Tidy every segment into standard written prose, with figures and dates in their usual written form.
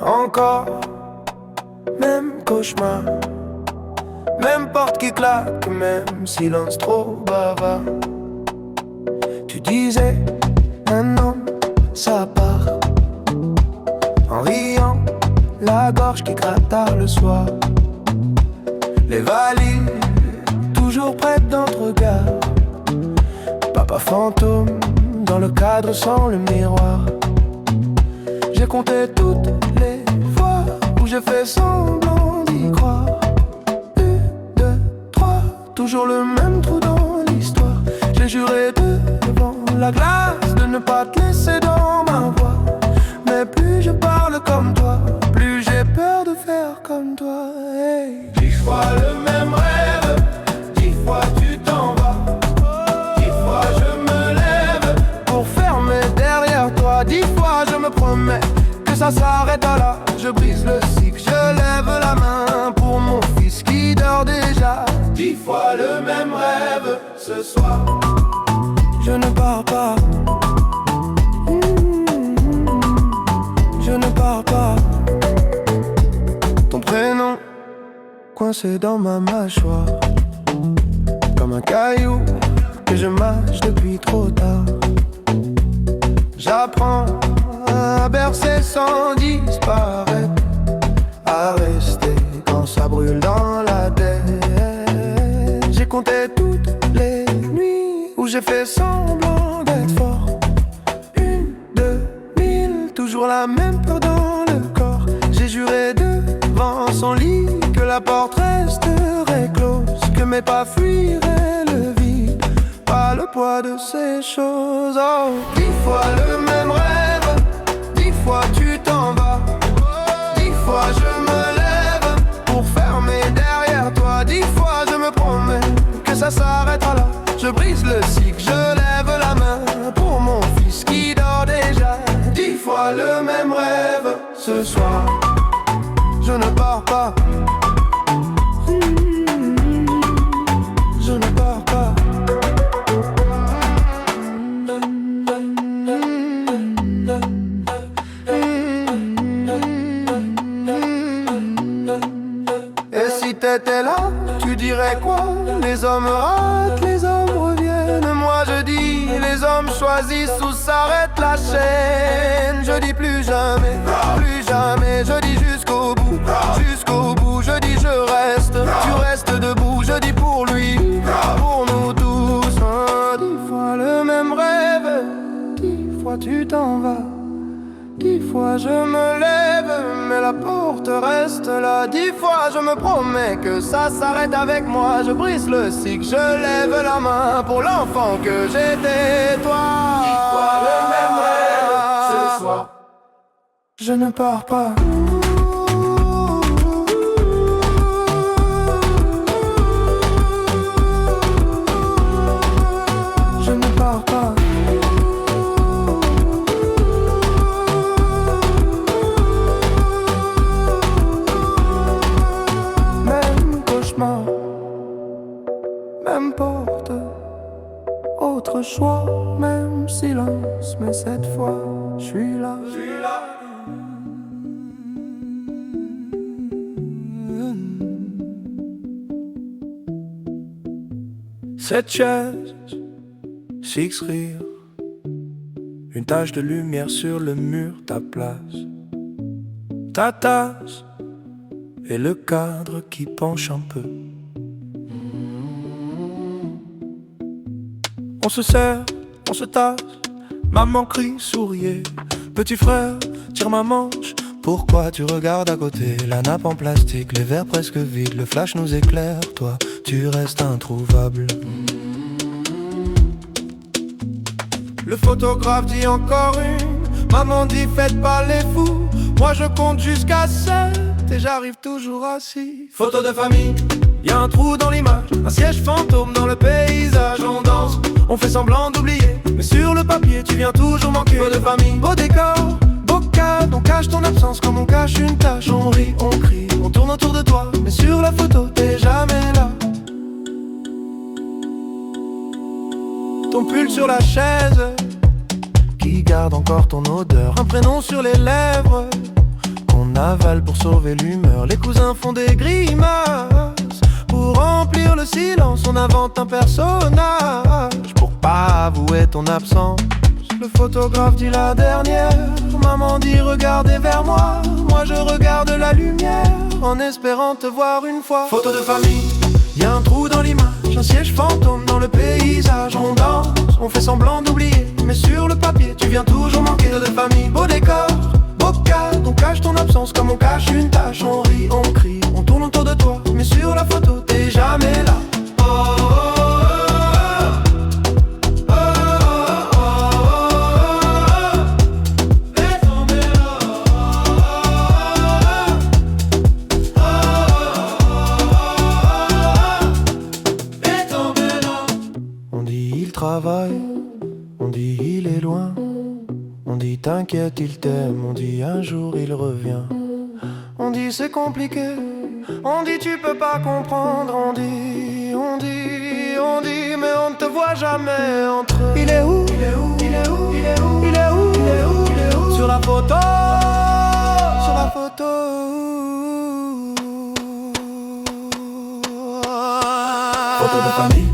Encore, même cauchemar, même porte qui claque, même silence trop bavard. Tu disais, un homme, ça part. En riant, la gorge qui gratte tard le soir. Les valises, toujours prêtes dans le regard. Papa fantôme, dans le cadre sans le miroir. J'ai compté toutes les fois où j'ai fait semblant d'y croire. 1, 2, 3, toujours le même trou dans l'histoire. J'ai juré devant la glace de ne pas te laisser dans ma voix. Mais plus je parle comme toi, plus j'ai peur de faire comme toi. Hey. 10 fois le même rêve, 10 fois tu t'en vas. 10 fois je me lève pour fermer derrière toi. 10 fois je me promets que ça s'arrête là. Je brise le cycle, je lève la main pour mon fils qui dort déjà. 10 fois le même rêve ce soir. Je ne pars pas. Je ne pars pas. Ton prénom coincé dans ma mâchoire, comme un caillou que je mâche depuis trop tard. J'apprends à bercer sans disparaître, à rester quand ça brûle dans la tête. J'ai compté toutes les nuits où j'ai fait semblant d'être fort. 1, 2, 1000, toujours la même peur dans le corps. J'ai juré devant son lit que la porte resterait close, que mes pas fuiraient le vide, pas le poids de ces choses. Oh, 10 fois le même rêve, 10 fois tu t'en vas. 10 fois je me lève pour fermer derrière toi. 10 fois je me promets que ça s'arrêtera là. Je brise le cycle, je lève la main pour mon fils qui dort déjà. 10 fois le même rêve ce soir. Je ne pars pas. Je ne pars pas. Et si t'étais là, tu dirais quoi? Les hommes ratent, les hommes reviennent. Moi je dis, les hommes choisissent où s'arrête la chaîne. Je dis plus jamais, plus jamais. Je dis jusqu'au bout, jusqu'au bout. Je dis je reste, tu restes debout. Je dis pour lui, pour nous tous. 10 fois le même rêve, 10 fois tu t'en vas. 10 fois je me lève, mais la porte reste là. 10 fois je me promets que ça s'arrête avec moi. Je brise le cycle, je lève la main pour l'enfant que j'étais, toi. 10 fois le même rêve ce soir. Je ne pars pas. Je ne pars pas. Même porte, autre choix, même silence, mais cette fois, je suis là. Cette chaise, 6 rires, une tache de lumière sur le mur, ta place, ta tasse et le cadre qui penche un peu. On se serre, on se tasse, maman crie, souriez. Petit frère, tire ma manche, pourquoi tu regardes à côté? La nappe en plastique, les verres presque vides, le flash nous éclaire, toi, tu restes introuvable. Le photographe dit encore une, maman dit faites pas les fous. Moi je compte jusqu'à 7 et j'arrive toujours à 6. Photo de famille, y'a un trou dans l'image, un siège fantôme dans le paysage. On danse, on fait semblant d'oublier, mais sur le papier tu viens toujours manquer. Beau de famille, beau décor, beau cadre, on cache ton absence comme on cache une tâche. On rit, on crie, on tourne autour de toi, mais sur la photo t'es jamais là. ton pull sur la chaise, qui garde encore ton odeur, un prénom sur les lèvres, qu'on avale pour sauver l'humeur. Les cousins font des grimaces, pour remplir le silence on invente un personnage, pour pas avouer ton absence. Le photographe dit la dernière, maman dit regardez vers moi. Moi je regarde la lumière, en espérant te voir une fois. Photo de famille, y'a un trou dans l'image, un siège fantôme dans le paysage. On danse, on fait semblant d'oublier, mais sur le papier tu viens toujours manquer. Photo de famille, beau décor, beau cadre, on cache ton absence comme on cache une tâche. On rit, on crie, on tourne autour de toi, mais sur la photo t'es jamais là. On dit il est loin, on dit t'inquiète il t'aime, on dit un jour il revient. On dit c'est compliqué, on dit tu peux pas comprendre, on dit mais on ne te voit jamais entre eux. Il est où, il est où, il est où, il est où, il est où, il est où, il est où? Sur la photo, sur la photo. Photo de famille,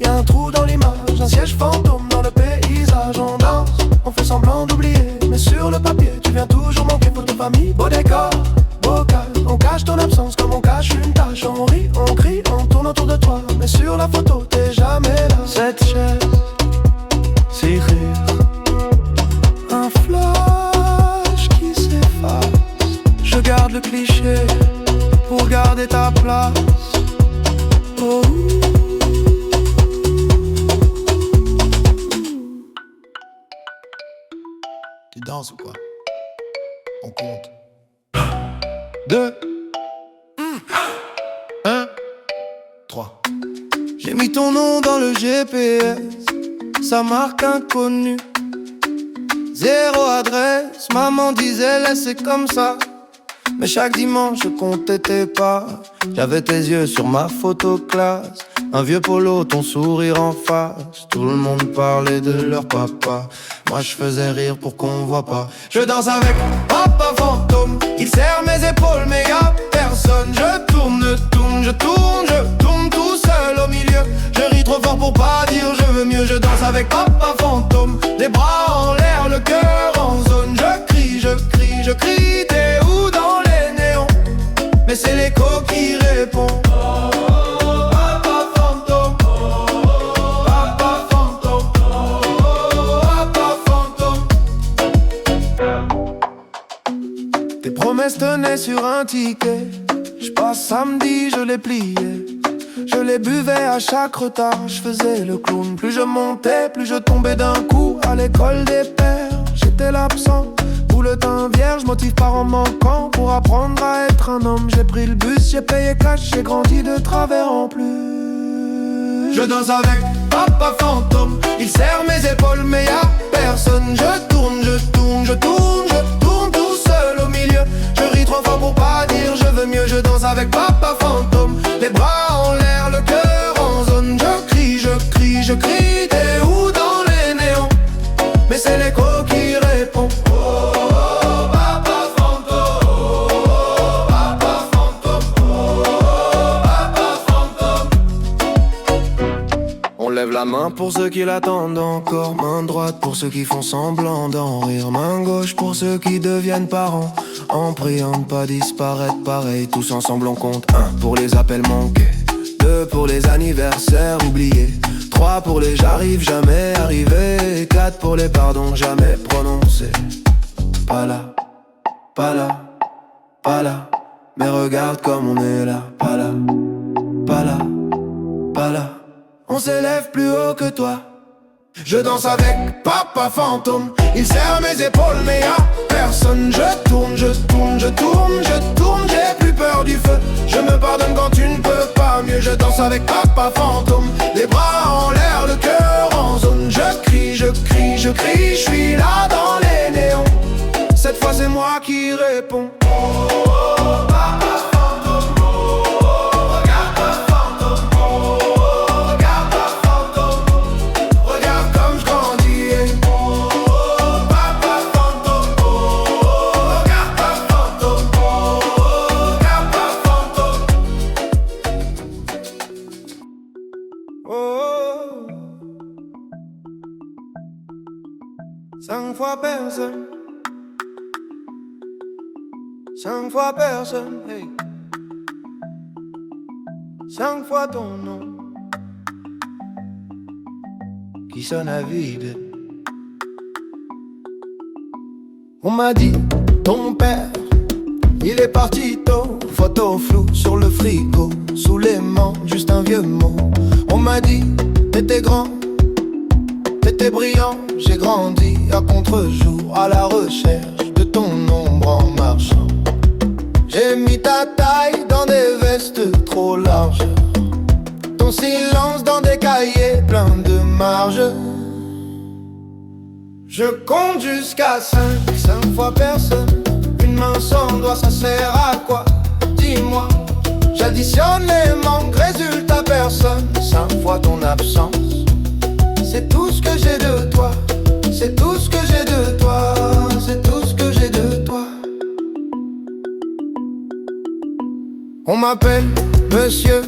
y'a un trou dans l'image, un siège fantôme dans le paysage. On danse, on fait semblant d'oublier, mais sur le papier tu viens toujours manquer. Photo de famille, beau décor, beau cadre, on cache ton absence comme on cache une tâche. On rit, on crie, on tourne autour de toi, mais sur la photo t'es jamais là. Cette chaise, si rire, un flash qui s'efface. Je garde le cliché pour garder ta place. Oh. Tu danses ou quoi? On compte. 2, 1, 3. J'ai mis ton nom dans le GPS, ça marque inconnu. 0 adresse, maman disait laissez comme ça. Mais chaque dimanche je comptais tes pas. J'avais tes yeux sur ma photo classe, un vieux polo, ton sourire en face. Tout le monde parlait de leur papa, moi je faisais rire pour qu'on voit pas. Je danse avec papa fantôme, il serre mes épaules mais y'a personne. Je tourne, tourne, je tourne, je tourne tout seul au milieu. Je ris trop fort pour pas dire je veux mieux. Je danse avec papa fantôme, les bras en l'air, le cœur en zone. Je crie, je crie, je crie, t'es où dans les néons? Mais c'est l'écho qui répond. Tes promesses tenaient sur un ticket. J'passe samedi, je les pliais. Je les buvais à chaque retard. Je faisais le clown. Plus je montais, plus je tombais d'un coup. À l'école des pères, j'étais l'absent. Bouletin vierge, motif par en manquant. Pour apprendre à être un homme, j'ai pris le bus, j'ai payé cash, j'ai grandi de travers en plus. Je danse avec papa fantôme, il serre mes épaules mais y'a personne. Je tourne, je tourne, je tourne, je tourne tout seul au milieu. Je ris trop fort pour pas dire je veux mieux. Je danse avec papa fantôme, les bras en l'air, le cœur en zone. Je crie, je crie, je crie, t'es où dans les néons? Mais c'est l'écho qui répond. Lève la main pour ceux qui l'attendent encore. Main droite pour ceux qui font semblant d'en rire. Main gauche pour ceux qui deviennent parents, en priant de pas disparaître pareil. Tous ensemble on compte. 1 pour les appels manqués, 2 pour les anniversaires oubliés, 3 pour les j'arrive jamais arrivé, 4 pour les pardons jamais prononcés. Pas là, pas là, pas là, mais regarde comme on est là. Pas là, pas là, pas là. On s'élève plus haut que toi. Je danse avec papa fantôme, il serre mes épaules mais y'a personne. Je tourne, je tourne, je tourne, je tourne, j'ai plus peur du feu. Je me pardonne quand tu ne peux pas mieux. Je danse avec papa fantôme, les bras en l'air, le cœur en zone. Je crie, je crie, je crie, je suis là dans les néons. Cette fois c'est moi qui réponds. Regarde 5 fois personne. 5 fois personne, hey. 5 fois ton nom qui sonne à vide. On m'a dit, ton père, il est parti tôt. Photo floue sur le frigo, sous l'aimant, juste un vieux mot. On m'a dit, t'étais grand, t'étais brillant. J'ai grandi à contre-jour, à la recherche de ton ombre en marchant. J'ai mis ta taille dans des vestes trop larges, ton silence dans des cahiers pleins de marges. Je compte jusqu'à 5 fois personne. Une main sans doigt, ça sert à quoi? Dis-moi. J'additionne les manques, résultat personne. 5 fois ton absence. C'est tout ce que j'ai de toi. C'est tout ce que j'ai de toi. C'est tout ce que j'ai de toi. On m'appelle monsieur.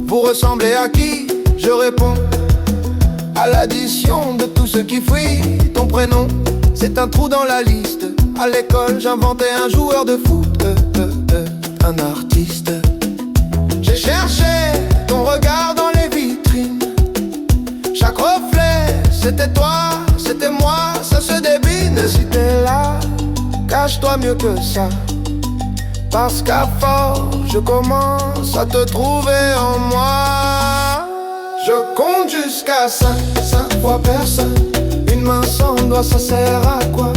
Vous ressemblez à qui? Je réponds à l'addition de tout ce qui fuit. Ton prénom, c'est un trou dans la liste. À l'école, j'inventais un joueur de foot, un artiste. J'ai cherché ton regard dans les vitrines. Chaque reflet, c'était toi, c'était moi, ça se débine. Si t'es là, cache-toi mieux que ça. Parce qu'à force, je commence à te trouver en moi. Je compte jusqu'à 5 fois personne. Une main sans doigt, ça sert à quoi?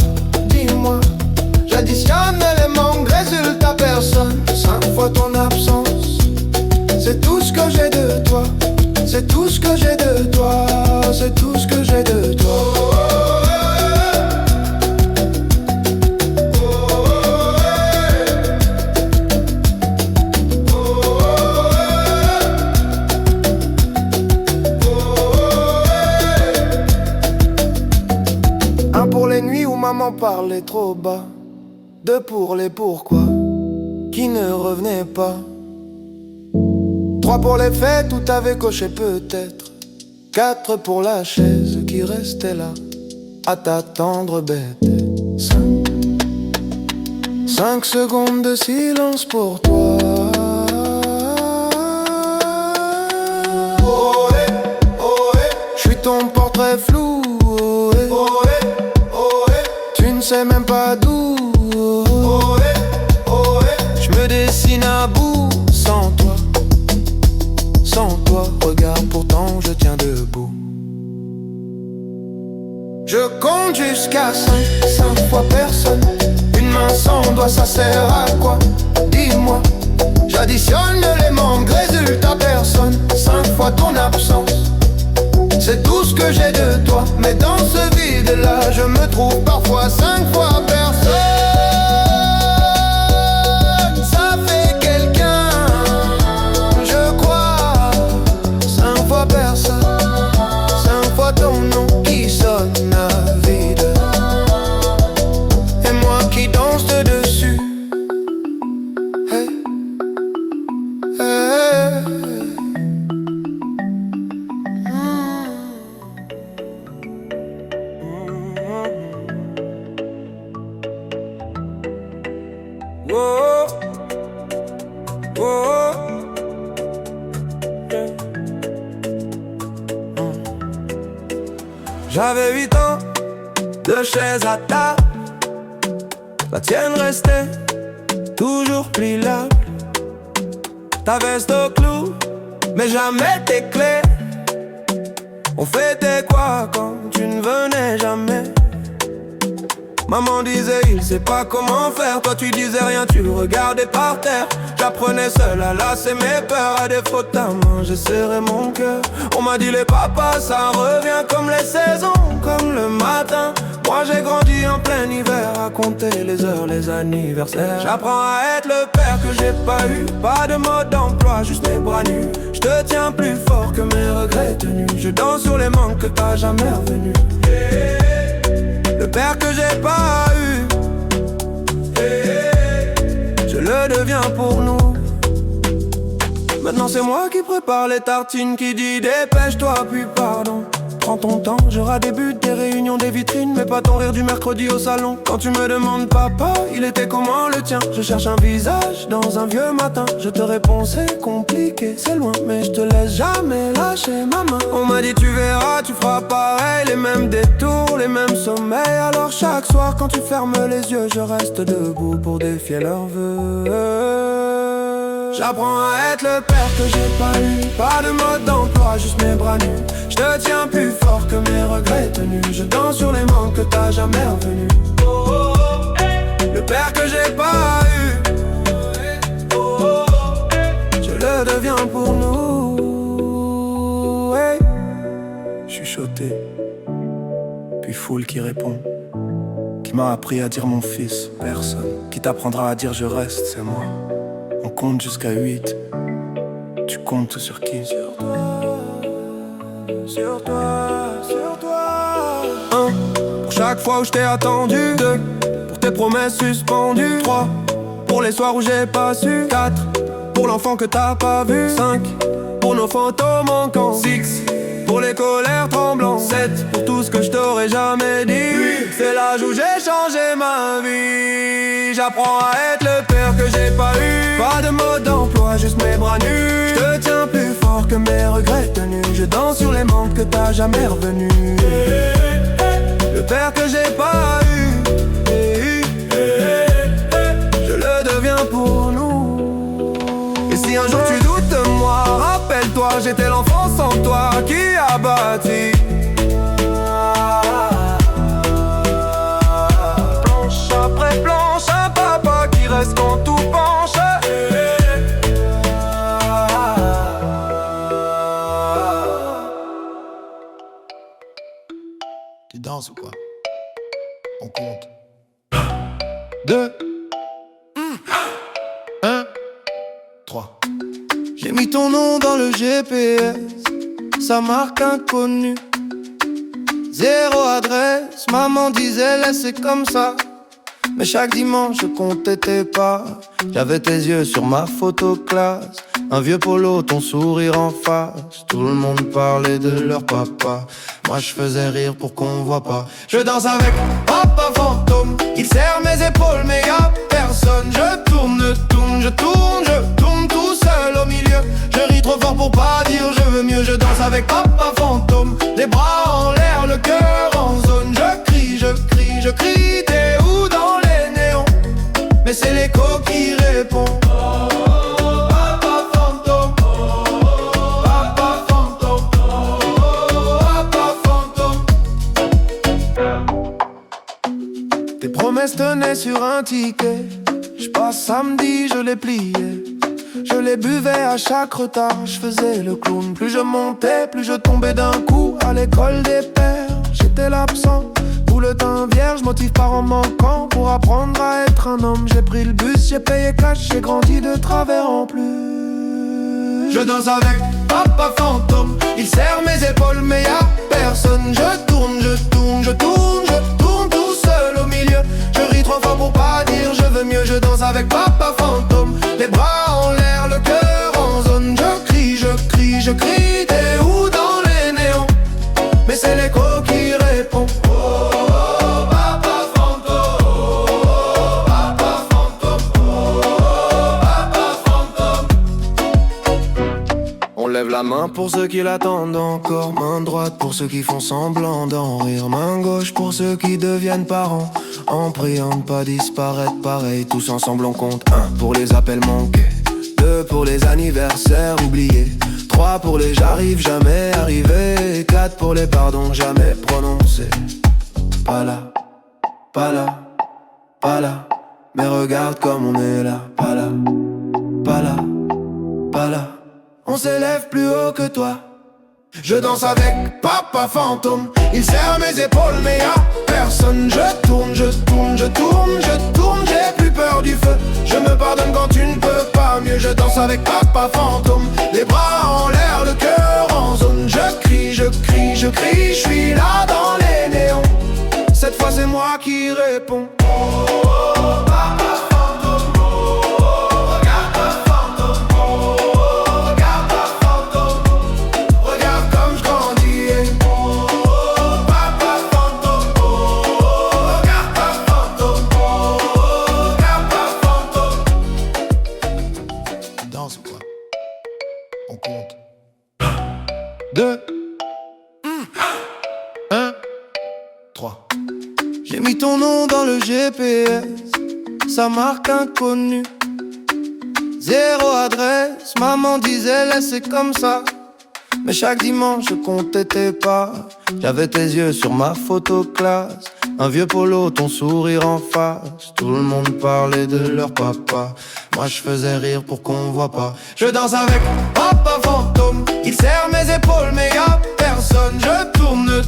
Dis-moi. J'additionne les manques, résultat personne. 5 fois ton absence. C'est tout ce que j'ai de toi. C'est tout ce que j'ai de toi. C'est tout ce que j'ai de toi. Un pour les nuits où maman parlait trop bas. 2 pour les pourquoi qui ne revenaient pas. 3 pour les fêtes où t'avais coché peut-être. 4 pour la chaise qui restait là à t'attendre bête. 5 secondes de silence pour toi. Ohé, ohé. J'suis ton portrait flou. Ohé, ohé, ohé. Tu ne sais même pas d'où. Ohé, ohé. J'me dessine à bout sans toi. Sans toi, regarde, pourtant je tiens debout. Je compte jusqu'à 5 fois personne. Une main sans doigt, ça sert à quoi? Dis-moi. J'additionne les manques, résultat personne. 5 fois ton absence. C'est tout ce que j'ai de toi. Mais dans ce vide-là, je me trouve parfois 5 fois personne. Ça fait quelqu'un, je crois. 5 fois personne. 5 fois ton nom qui sonne à vide. Et moi qui danse dessus. Hey, hey. Oh, oh, yeah. J'avais 8 ans, 2 chaises à table. La tienne restait toujours pliable. Ta veste au clou, mais jamais tes clés. On fêtait quoi quand tu ne venais jamais? Maman disait il sait pas comment faire. Toi tu disais rien, tu regardais par terre. J'apprenais seul à lasser mes peurs. À défaut de ta main, j'ai serré mon cœur. On m'a dit les papas ça revient comme les saisons, comme le matin. Moi j'ai grandi en plein hiver, à compter les heures, les anniversaires. J'apprends à être le père que j'ai pas eu. Pas de mode d'emploi, juste mes bras nus. Je te tiens plus fort que mes regrets tenus. Je danse sur les manques que t'as jamais revenus. Le père que j'ai pas eu, je le deviens pour nous. Maintenant c'est moi qui prépare les tartines, qui dit dépêche-toi puis pardon. Prends ton temps, j'aurai des buts, des réunions, des vitrines, mais pas ton rire du mercredi au salon. Quand tu me demandes papa, il était comment le tien? Je cherche un visage dans un vieux matin. Je te réponds c'est compliqué, c'est loin, mais je te laisse jamais lâcher ma main. On m'a dit tu verras, tu feras pareil, les mêmes détours, les mêmes sommeils. Alors chaque soir quand tu fermes les yeux, je reste debout pour défier leurs vœux. J'apprends à être le père que j'ai pas eu. Pas de mode d'emploi, juste mes bras nus. Je te tiens plus fort que mes regrets tenus. Je danse sur les manques que t'as jamais revenus. Le père que j'ai pas eu, je le deviens pour nous. Chuchoté, puis foule qui répond. Qui m'a appris à dire mon fils, personne. Qui t'apprendra à dire je reste, c'est moi. On compte jusqu'à 8. Tu comptes sur qui? Sur toi, sur toi, sur toi. 1. Pour chaque fois où je t'ai attendu. 2. Pour tes promesses suspendues. 3. Pour les soirs où j'ai pas su. 4. Pour l'enfant que t'as pas vu. 5. Pour nos photos manquants. 6. Pour les colères tremblantes. 7. Pour tout ce que je t'aurais jamais dit. 8. C'est l'âge où j'ai changé ma vie. J'apprends à être le père que j'ai pas eu. Pas de mode d'emploi, juste mes bras nus. Je te tiens plus fort que mes regrets tenus. Je danse sur les manques que t'as jamais revenus. Le père que j'ai pas eu, je le deviens pour nous. Et si un jour tu doutes de moi, rappelle-toi, j'étais l'enfant sans toi qui a bâti. Planche après planche, un papa qui reste quand tout penche. Tu danses ou quoi? On compte. 2, 1, 3. J'ai mis ton nom dans le GPS, sa marque inconnue. 0 adresse, maman disait laissez comme ça. Mais chaque dimanche je comptais tes pas. J'avais tes yeux sur ma photo classe. Un vieux polo, ton sourire en face. Tout le monde parlait de leur papa. Moi je faisais rire pour qu'on voit pas. Je danse avec papa fantôme. Il serre mes épaules mais y'a personne. Je tourne, tourne, je tourne, je tourne tout seul au milieu. Je ris trop fort pour pas dire je veux mieux. Je danse avec papa fantôme. Les bras en l'air, le cœur en zone. Je crie, je crie, je crie. T'es où dans les néons? Mais c'est l'écho qui répond. Tes promesses tenaient sur un ticket. J'passe samedi, je les pliais. Je les buvais à chaque retard. Je faisais le clown. Plus je montais, plus je tombais d'un coup. À l'école des pères, j'étais l'absent. Tout le teint vierge, motif par en manquant. Pour apprendre à être un homme, j'ai pris le bus, j'ai payé cash. J'ai grandi de travers en plus. Je danse avec papa fantôme. Il serre mes épaules mais y'a personne. Je tourne, je tourne, je tourne, je tourne tout seul au milieu. Je ris trop fort pour pas dire je veux mieux. Je danse avec papa fantôme. Les bras en l'air, le cœur en zone. Je crie, je crie, je crie. T'es où dans les néons? Mais c'est l'écho qui répond. On lève la main pour ceux qui l'attendent encore. Main droite pour ceux qui font semblant d'en rire. Main gauche pour ceux qui deviennent parents. En priant de pas disparaître pareil. Tous ensemble on compte. 1 pour les appels manqués. 2 pour les anniversaires oubliés. 3 pour les j'arrive jamais arrivé. 4 pour les pardons jamais prononcés. Pas là, pas là, pas là. Mais regarde comme on est là. Pas là, pas là, pas là. On s'élève plus haut que toi. Je danse avec papa fantôme. Il serre mes épaules mais y'a personne. Je tourne, je tourne, je tourne, je tourne. J'ai plus peur du feu. Je me pardonne quand tu ne peux pas mieux. Je danse avec papa fantôme. Les bras en l'air, le cœur en zone. Je crie, je crie, je crie. Je suis là dans les néons. Cette fois c'est moi qui réponds. On compte. 2, 1, 3. J'ai mis ton nom dans le GPS, sa marque inconnue. Zéro adresse, maman disait laissez comme ça. Mais chaque dimanche je comptais tes pas. J'avais tes yeux sur ma photo classe. Un vieux polo, ton sourire en face. Tout le monde parlait de leur papa. Moi je faisais rire pour qu'on voit pas. Je danse avec papa fantôme. Il serre mes épaules mais y'a personne. Je tourne, je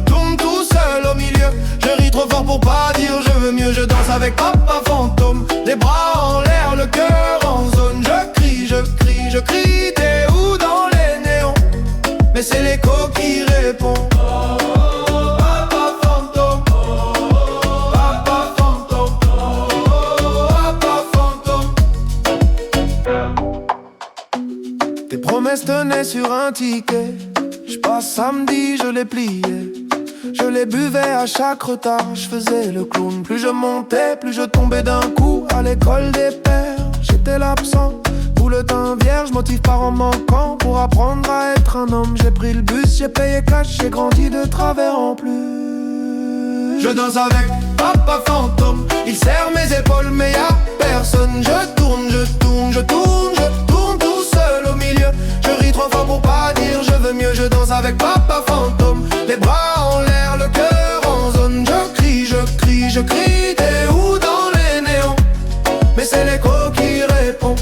tourne tout seul au milieu. Je ris trop fort pour pas dire je veux mieux. Je danse avec papa fantôme. Les bras en l'air, le cœur en zone. Je crie, t'es où dans les néons? Mais c'est l'écho qui répond. Papa fantôme, papa fantôme, papa fantôme. Tes promesses tenaient sur un ticket. J'passe samedi, je les pliais. Je les buvais à chaque retard. Je faisais le clown. Plus je montais, plus je tombais d'un coup. À l'école des pères, j'étais l'absent. Le teint vierge, motive par en manquant. Pour apprendre à être un homme, j'ai pris le bus, j'ai payé cash, j'ai grandi de travers en plus. Je danse avec papa fantôme. Il serre mes épaules mais y'a personne. Je tourne tout seul au milieu. Je ris trop fort pour pas dire je veux mieux. Je danse avec papa fantôme. Les bras en l'air, le cœur en zone. Je crie, t'es où dans les néons? Mais c'est l'écho qui répond.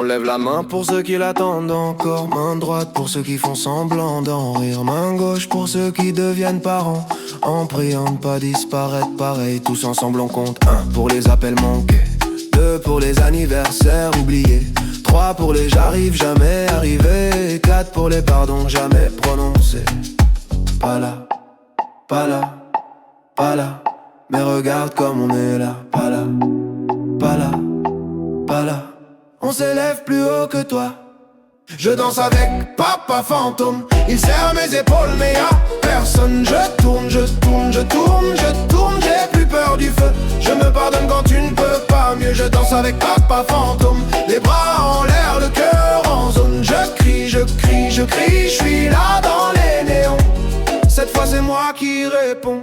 Lève la main pour ceux qui l'attendent encore. Main droite pour ceux qui font semblant d'en rire. Main gauche pour ceux qui deviennent parents. En priant de pas disparaître pareil. Tous ensemble on compte. 1 pour les appels manqués. 2 pour les anniversaires oubliés. 3 pour les j'arrive jamais arrivé. 4 pour les pardons jamais prononcés. Pas là, pas là, pas là. Mais regarde comme on est là. Pas là, pas là, pas là. On s'élève plus haut que toi. Je danse avec papa fantôme. Il serre mes épaules mais y'a personne. Je tourne, j'ai plus peur du feu. Je me pardonne quand tu ne peux pas mieux. Je danse avec papa fantôme. Les bras en l'air, le cœur en zone. Je crie, je suis là dans les néons. Cette fois c'est moi qui réponds.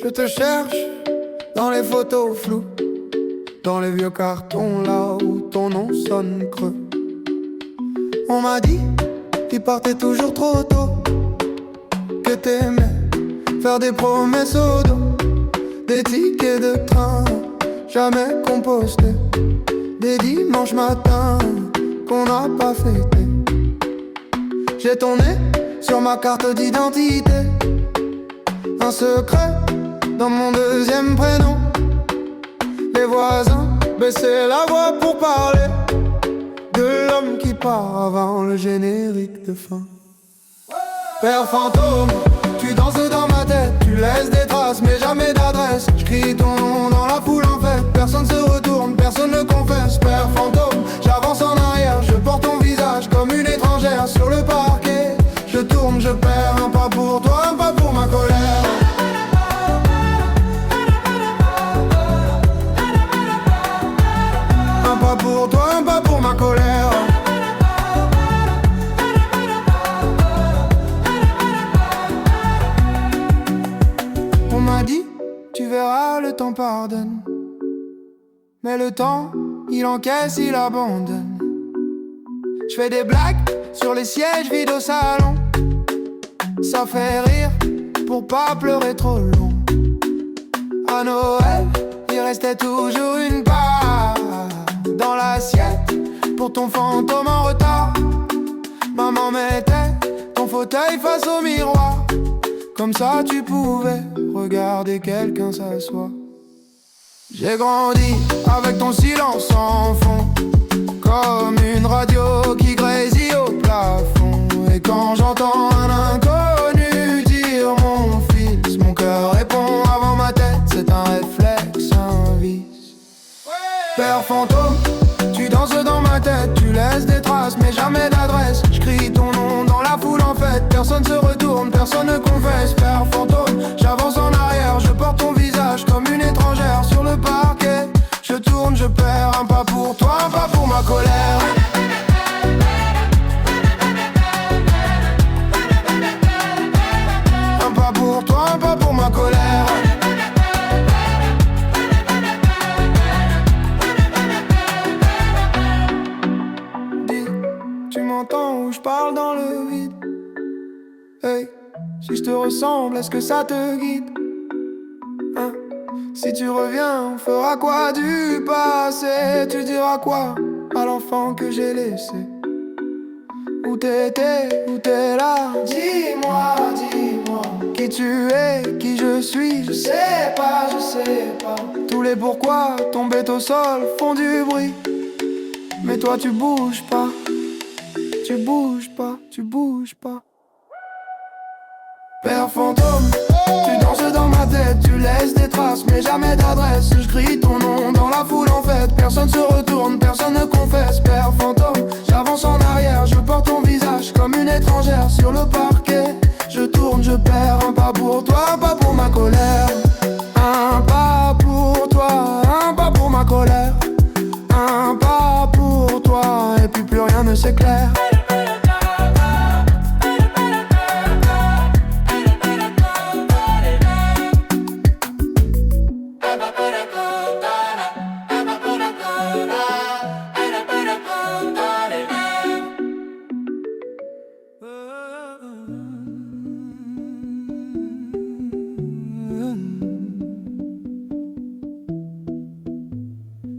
Je te cherche dans les photos floues, dans les vieux cartons là où ton nom sonne creux. On m'a dit, tu partais toujours trop tôt, que t'aimais faire des promesses au dos, des tickets de train jamais compostés, des dimanches matins qu'on n'a pas fêté. J'ai ton nez sur ma carte d'identité, un secret dans mon deuxième prénom. Les voisins baissaient la voix pour parler de l'homme qui part avant le générique de fin. Père fantôme, tu danses dans ma tête, tu laisses des traces mais jamais d'adresse. Je crie ton nom dans la foule en fait, personne se retourne, personne ne confesse. Père fantôme, j'avance en arrière, je porte ton visage comme une étrangère sur le parquet. Je tourne, je perds, un pas pour toi, un pas pour ma colère. Un pas pour toi, un pas pour ma colère. On m'a dit, tu verras, le temps pardonne. Mais le temps, il encaisse, il abandonne. Je fais des blagues sur les sièges vides au salon. Ça fait rire pour pas pleurer trop long. À Noël, il restait toujours une part dans l'assiette pour ton fantôme en retard. Maman mettait fauteuil face au miroir. Comme ça tu pouvais regarder quelqu'un s'asseoir. J'ai grandi avec ton silence en fond, comme une radio qui grésille au plafond. Et quand j'entends un inconnu dire mon fils, mon cœur répond avant ma tête, c'est un réflexe, un vice. Père fantôme, tu danses dans ma tête, tu laisses des traces mais jamais d'adresse. Je crie ton nom dans la foule en fait, personne se retourne, personne ne confesse. Père fantôme, j'avance en arrière, je porte ton visage comme une étrangère sur le parquet. Je tourne, je perds, un pas pour toi, un pas pour ma colère. Un pas pour toi, un pas pour ma colère. Tu m'entends ou je parle dans le vide? Hey, si je te ressemble, est-ce que ça te guide? Hein? Si tu reviens, on fera quoi du passé? Tu diras quoi à l'enfant que j'ai laissé? Où t'étais, où t'es là? Dis-moi, dis-moi qui tu es, qui je suis. Je sais pas, je sais pas. Tous les pourquoi tombés au sol font du bruit. Mais toi tu bouges pas. Tu bouges pas, tu bouges pas. Père fantôme, tu danses dans ma tête, tu laisses des traces mais jamais d'adresse. Je crie ton nom dans la foule en fait, personne se retourne, personne ne confesse. Père fantôme, j'avance en arrière, je porte ton visage comme une étrangère sur le parquet. Je tourne, je perds, un pas pour toi, un pas pour ma colère. Un pas pour toi, un pas pour ma colère. Un pas pour toi, et puis plus rien ne s'éclaire.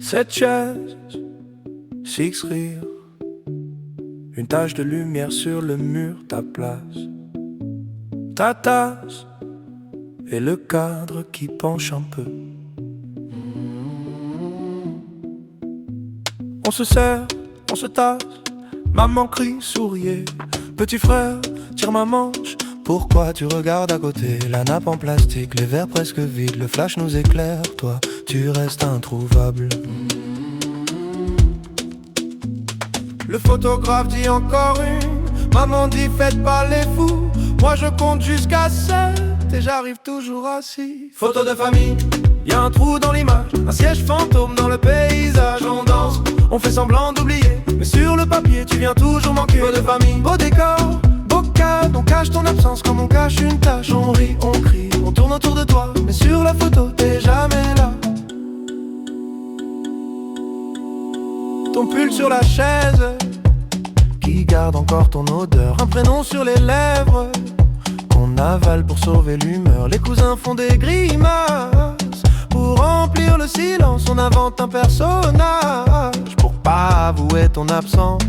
Cette chaise, six rires, une tache de lumière sur le mur, ta place, ta tasse et le cadre qui penche un peu. On se serre, on se tasse, maman crie, souriez. Petit frère, tire ma manche, pourquoi tu regardes à côté? La nappe en plastique, les verres presque vides, le flash nous éclaire, toi tu restes introuvable. Le photographe dit encore une, maman dit faites pas les fous. Moi je compte jusqu'à 7 et j'arrive toujours à 6. Photo de famille, y'a un trou dans l'image, un siège fantôme dans le paysage. On danse, on fait semblant d'oublier, mais sur le papier tu viens toujours manquer. Photo de famille, beau décor, beau cadre, on cache ton absence comme on cache une tache. On rit, on crie, on tourne autour de toi, mais sur la photo t'es jamais là. Ton pull sur la chaise, qui garde encore ton odeur. Un prénom sur les lèvres, qu'on avale pour sauver l'humeur. Les cousins font des grimaces, pour remplir le silence on invente un personnage. Pour pas avouer ton absence,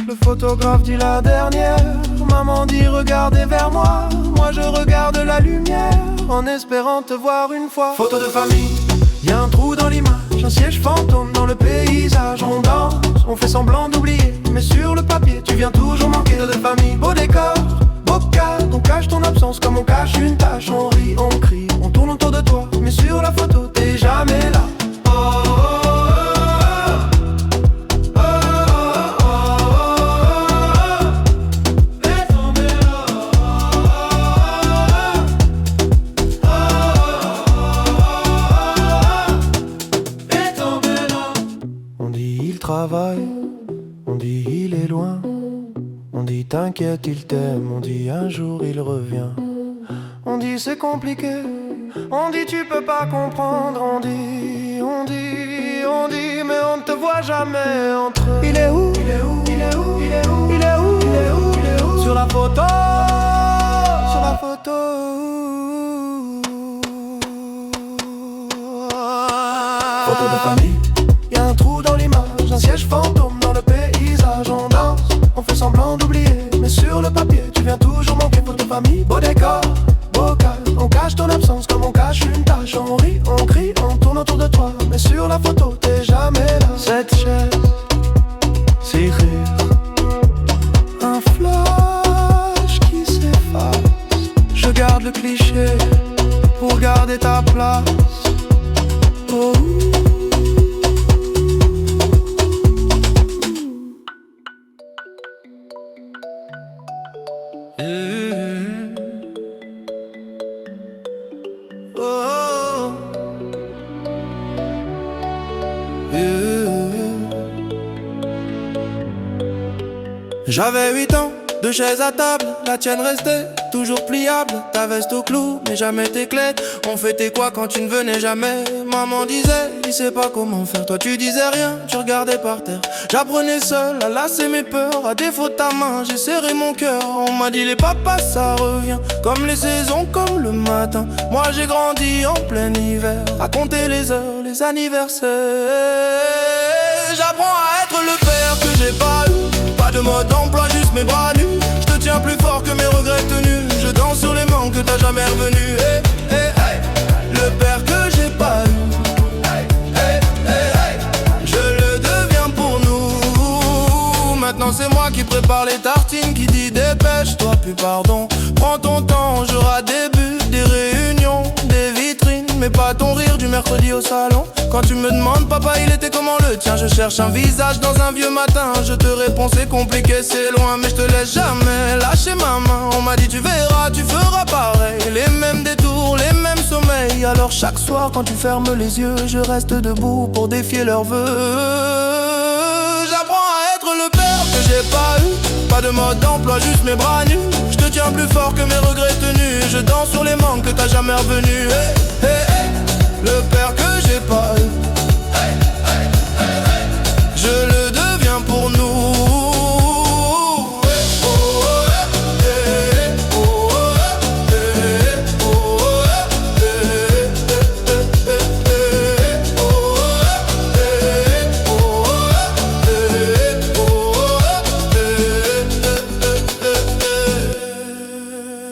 le photographe dit la dernière. Maman dit regardez vers moi, moi je regarde la lumière, en espérant te voir une fois. Photo de famille, y'a un trou dans l'image, un siège fantôme dans le paysage. On danse, on fait semblant d'oublier, mais sur le papier tu viens toujours manquer. De famille, beau décor, beau cadre, on cache ton absence comme on cache une tache. On rit, on crie, on tourne autour de toi, mais sur la photo t'es jamais là. Oh, oh, oh, oh, oh, oh, oh, laisse tomber là. On dit il travaille, on dit il est loin, on dit t'inquiète il t'aime, on dit un jour il revient. On dit c'est compliqué, on dit tu peux pas comprendre, on dit, on dit, on dit, mais on ne te voit jamais entre eux. Il est où? Il est où? Il est où? Il est où? Il est où? Il est où? Il est où? Sur la photo, sur la photo. Photo de famille, y'a un trou dans l'image, un siège fantôme dans le paysage. On danse, on fait semblant d'oublier, mais sur le papier tu viens toujours le cliché pour garder ta place. Oh. Oh. J'avais 8 ans, 2 chaises à table, la tienne restait toujours pliable. Ta veste au clou, mais jamais tes clés. On fêtait quoi quand tu ne venais jamais? Maman disait, il sait pas comment faire. Toi tu disais rien, tu regardais par terre. J'apprenais seul à lasser mes peurs. À défaut de ta main, j'ai serré mon cœur. On m'a dit les papas ça revient, comme les saisons, comme le matin. Moi j'ai grandi en plein hiver, à compter les heures, les anniversaires. J'apprends à être le père que j'ai pas eu. Pas de mode d'emploi, juste mes bras nus. Je te tiens plus fort que mes regrets tenus. Je danse sur les manques que t'as jamais revenu. Hey, hey, hey. Le père que j'ai pas eu. Hey, hey, hey, hey. Je le deviens pour nous. Maintenant c'est moi qui prépare les tartines, qui dit dépêche-toi, puis pardon. Prends ton temps, j'aurai des buts, des réunions, des vitrines, mais pas ton rire du mercredi au salon. Quand tu me demandes papa il était comment le tien, je cherche un visage dans un vieux matin. Je te réponds c'est compliqué, c'est loin, mais je te laisse jamais lâcher ma main. On m'a dit tu verras, tu feras pareil. Les mêmes détours, les mêmes sommeils. Alors chaque soir quand tu fermes les yeux, je reste debout pour défier leurs vœux. J'apprends à être le père que j'ai pas eu. Pas de mode d'emploi, juste mes bras nus. Je te tiens plus fort que mes regrets tenus. Je danse sur les manques que t'as jamais revenu. Hey, hey, hey. Le père que j'ai pas eu. Hey, hey, hey, hey. Je le deviens pour nous.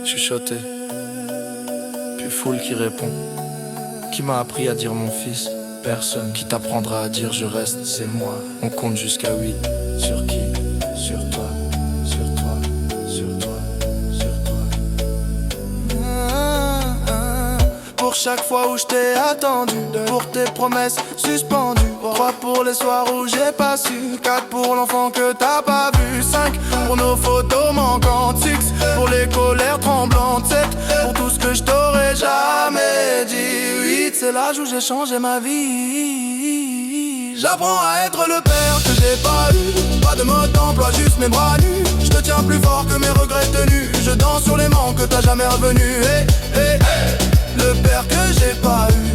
Chuchoté, puis foule qui répond. Qui m'a appris à dire mon fils? Personne. Qui t'apprendra à dire je reste? C'est moi. On compte jusqu'à 8. Sur qui? Sur toi. Sur toi. Sur toi. Sur toi. Pour chaque fois où je t'ai attendu, pour tes promesses suspendues, 3 pour les soirs où j'ai pas su, 4 pour l'enfant que t'as pas vu, 5 pour nos photos manquantes, 6 pour les colères tremblantes, 7 pour tout ce que je t'aurais jamais dit, 8 c'est l'âge où j'ai changé ma vie. J'apprends à être le père que j'ai pas eu. Pas de mode d'emploi, juste mes bras nus. Je te tiens plus fort que mes regrets tenus. Je danse sur les manques que t'as jamais revenu. Hey, hey, hey. Le père que j'ai pas eu.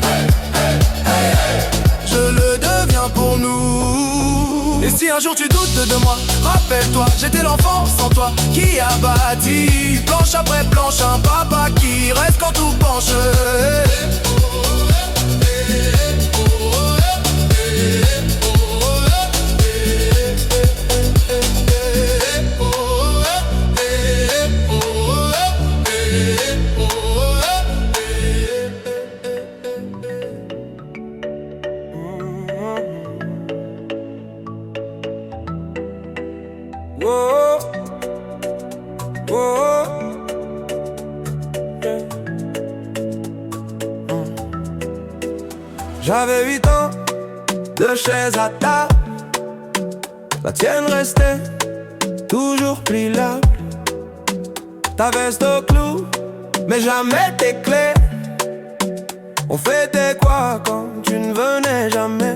Hey, hey, hey, hey. Je le deviens pour nous. Et si un jour tu doutes de moi, rappelle-toi, j'étais l'enfant sans toi qui a bâti planche après planche un papa qui reste quand tout penche. Oh, oh, yeah. J'avais 8 ans, 2 chaises à table. La tienne restait toujours pliable. Ta veste au clou, mais jamais tes clés. On fêtait quoi quand tu ne venais jamais?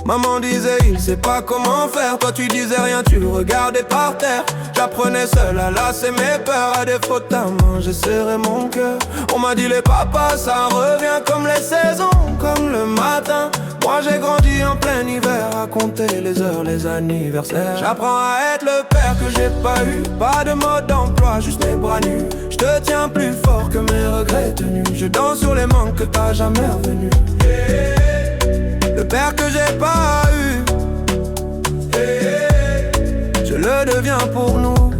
Maman disait il sait pas comment faire. Toi tu disais rien, tu le regardais par terre. J'apprenais seul à lasser mes peurs. À défaut de ta main, j'ai serré mon cœur. On m'a dit les papas ça revient, comme les saisons, comme le matin. Moi j'ai grandi en plein hiver, à compter les heures, les anniversaires. J'apprends à être le père que j'ai pas eu. Pas de mode d'emploi, juste mes bras nus. Je te tiens plus fort que mes regrets tenus. Je danse sur les manques que t'as jamais revenu. Le père que j'ai pas eu, je le deviens pour nous.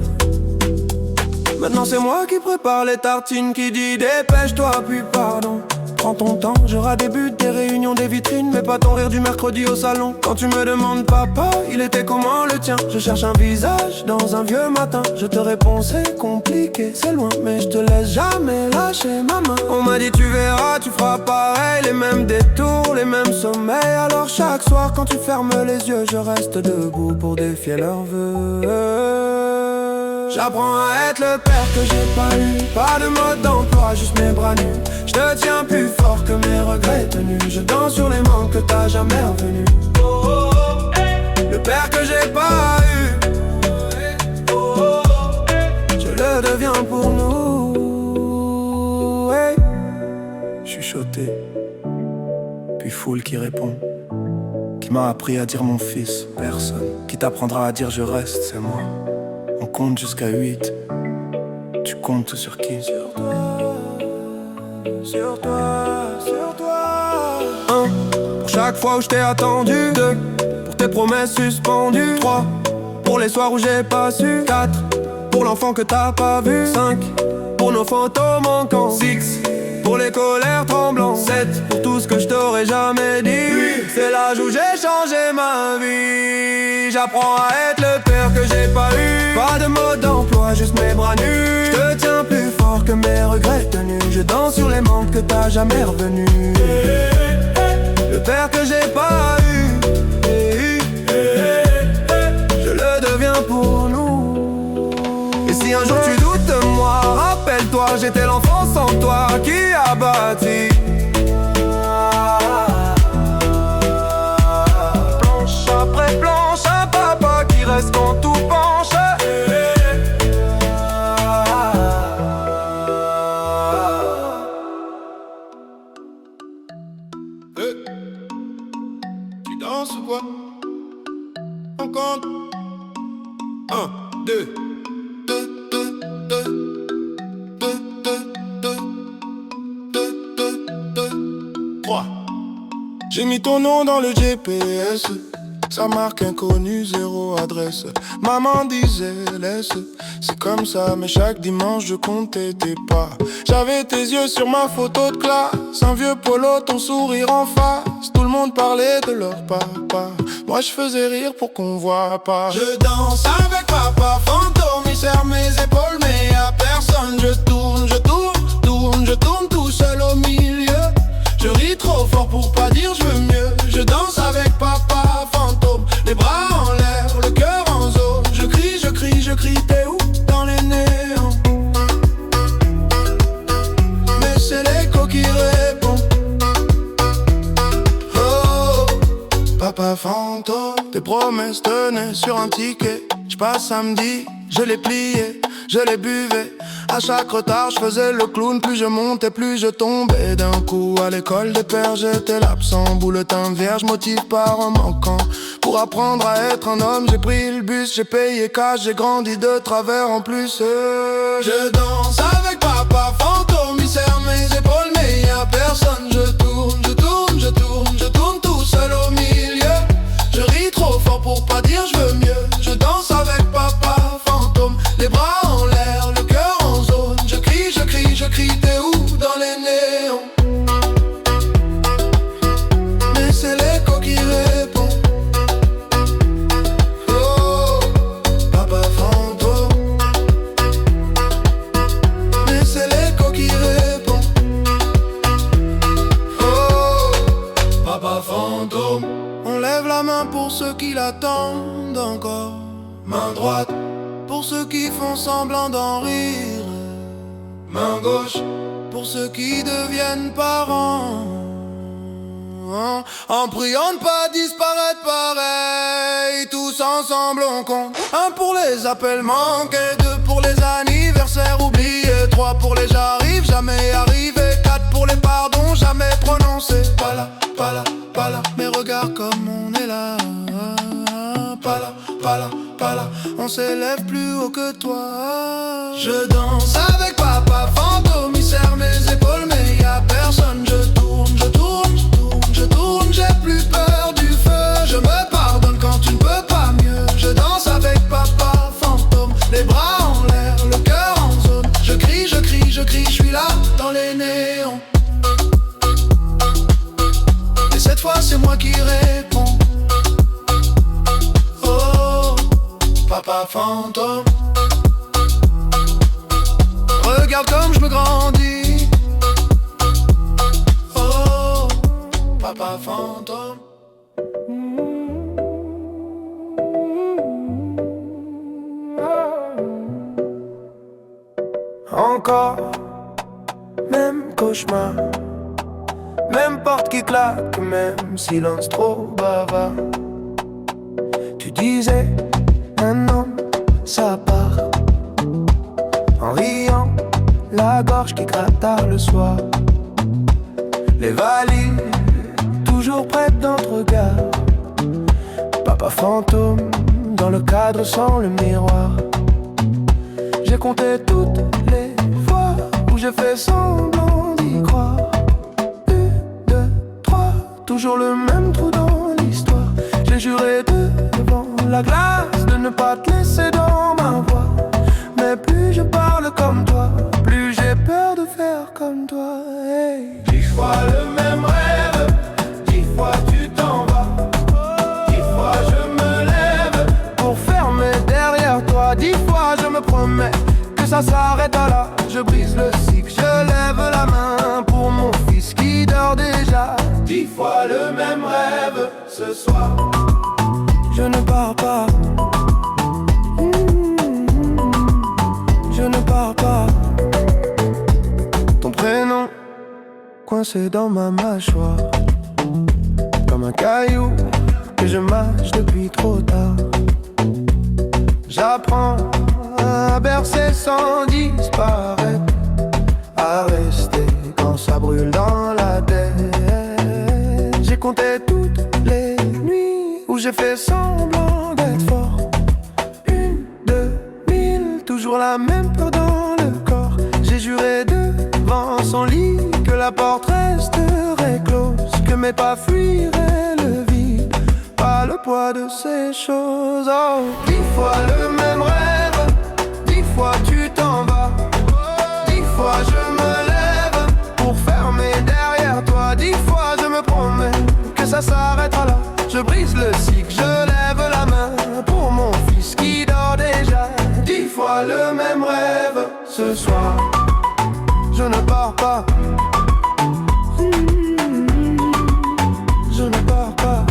Maintenant c'est moi qui prépare les tartines, qui dit dépêche-toi puis pardon. Prends ton temps, j'aurai des buts, des réunions, des vitrines, mais pas ton rire du mercredi au salon. Quand tu me demandes papa, il était comment le tien? Je cherche un visage dans un vieux matin. Je te réponds c'est compliqué, c'est loin, mais je te laisse jamais lâcher ma main. On m'a dit tu verras, tu feras pareil, les mêmes détours, les mêmes sommeils. Alors chaque soir quand tu fermes les yeux, je reste debout pour défier leurs vœux. J'apprends à être le père que j'ai pas eu. Pas de mode d'emploi, juste mes bras nus. Je te tiens plus fort que mes regrets tenus. Je danse sur les manques que t'as jamais revenus. Le père que j'ai pas eu, je le deviens pour nous. Chuchoté, puis foule qui répond. Qui m'a appris à dire mon fils, personne. Qui t'apprendra à dire je reste, c'est moi. On compte jusqu'à 8. Tu comptes sur qui? Sur toi, sur toi, sur toi. 1. Pour chaque fois où je t'ai attendu. 2. Pour tes promesses suspendues. 3. Pour les soirs où j'ai pas su. 4. Pour l'enfant que t'as pas vu. 5. Pour nos photos manquants. 6. Pour les colères tremblantes. 7. Pour tout ce que je t'aurais jamais dit. 8. C'est l'âge où j'ai changé ma vie. J'apprends à être le père que j'ai pas eu. Pas de mode d'emploi, juste mes bras nus. Je te tiens plus fort que mes regrets tenus. Je danse sur les manques que t'as jamais revenus. Le père que j'ai pas eu, je le deviens pour nous. Et si un jour tu doutes de moi, rappelle-toi, j'étais l'enfant sans toi qui a bâti. Planche après planche, un papa qui reste quand tout penche. Tu danses ou quoi? On compte 1, 2, 2, 2, 2, 2, 2, 2, 2, 3. J'ai mis ton nom dans le GPS. Sa marque inconnue, zéro adresse. Maman disait laisse, c'est comme ça. Mais chaque dimanche je comptais tes pas. J'avais tes yeux sur ma photo de classe. Un vieux polo, ton sourire en face. Tout le monde parlait de leur papa. Moi je faisais rire pour qu'on voit pas. Je danse avec papa fantôme. Il serre mes épaules mais y'a personne. Je tourne, je tourne, tourne, je tourne tout seul au milieu. Je ris trop fort pour pas dire je veux mieux. Je danse avec papa fantôme, les bras en l'air, le cœur en zone. Je crie, je crie, je crie, t'es où? Dans les néons. Mais c'est l'écho qui répond. Oh, papa fantôme. Tes promesses tenaient sur un ticket. J'passe samedi, je l'ai plié, je l'ai buvé. À chaque retard, je faisais le clown. Plus je montais, plus je tombais. D'un coup, à l'école des pères, j'étais l'absent. Bulletin vierge, motif par un manquant. Pour apprendre à être un homme, j'ai pris le bus. J'ai payé cash, j'ai grandi de travers en plus. Je danse avec papa fantôme. Il serre mes épaules, mais y'a personne. Je tourne, je tourne, je tourne, je tourne tout seul au milieu. Je ris trop fort pour pas dire je veux mieux. Je danse avec papa fantôme, les bras en l'air, le cœur en zone. Je crie, je crie, je crie, t'es où? Dans les néons. Mais c'est l'écho qui répond. Oh, papa fantôme. Mais c'est l'écho qui répond. Oh, papa fantôme. On lève la main pour ceux qui l'attendent encore. Main droite pour ceux qui font semblant d'en rire. Main gauche pour ceux qui deviennent parents. En priant de pas disparaître pareil. Tous ensemble on compte. 1 pour les appels manqués, 2 pour les anniversaires oubliés, 3 pour les j'arrive jamais arrivé, 4 pour les pardons jamais prononcés. Pas là, pas là, pas là. Mais regarde comme on est là. Pas là, pas là, pas là. On s'élève plus haut que toi. Je danse avec papa fantôme. Il serre mes épaules mais y'a personne. Je tourne, je tourne, je tourne, je tourne. J'ai plus peur du feu. Je me pardonne quand tu ne peux pas mieux. Je danse avec papa fantôme, les bras en l'air, le cœur en zone. Je crie, je crie, je crie, je suis là dans les néons. Regarde comme je me grandis. Oh, papa fantôme. Encore, même cauchemar, même porte qui claque, même silence trop bavard. Tu disais, un homme, ça part. En riant, la gorge qui gratte tard le soir. Les valises, toujours prêtes dans le regard. Papa fantôme, dans le cadre sans le miroir. J'ai compté toutes les fois où j'ai fait semblant d'y croire. 1, 2, 3, toujours le même trou dans l'histoire. J'ai juré devant la glace de ne pas te laisser dans ma voix. Mais plus je parle comme toi, plus j'ai peur de faire comme toi. Hey. 10 fois le même rêve, 10 fois tu t'en vas. 10 fois je me lève pour fermer derrière toi. 10 fois je me promets que ça s'arrêtera là. Je brise le cycle, je lève la main pour mon fils qui dort déjà. 10 fois le même rêve ce soir. Je ne pars pas. Je ne pars pas. Ton prénom coincé dans ma mâchoire, comme un caillou que je mâche depuis trop tard. J'apprends à bercer sans disparaître, à rester quand ça brûle dans la tête. J'ai compté toutes les nuits où j'ai fait semblant d'être fort. 1, 2, 1000, toujours la même peur dans le corps. J'ai juré devant son lit que la porte resterait close, que mes pas fuiraient le vide, pas le poids de ces choses. Oh, 10 fois le même rêve, 10 fois tu t'en vas. 10 fois je me lève pour fermer derrière toi. 10 fois je me promets que ça s'arrêtera là. Je brise le cycle, je lève la main pour mon fils qui dort déjà. 10 fois le même rêve ce soir. Je ne pars pas. Je ne pars pas.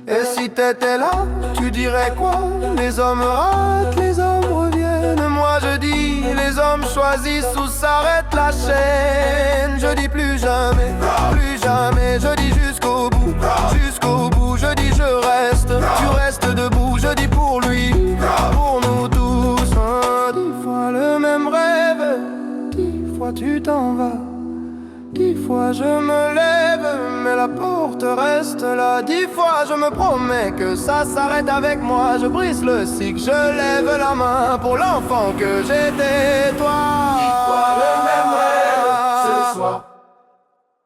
Et si t'étais là, tu dirais quoi? Les hommes ratent, les hommes reviennent. Moi je dis, les hommes choisissent où s'arrête la chaîne. Je dis plus jamais, plus jamais. Je dis jusqu'au bout, jusqu'au bout. Je dis je reste, tu restes debout. Je dis pour lui, pour nous tous. 10 fois le même rêve, 10 fois tu t'en vas. 10 fois je me lève, mais la porte reste là. 10 fois je me promets que ça s'arrête avec moi. Je brise le cycle, je lève la main pour l'enfant que j'étais, toi. 10 fois le même rêve ce soir.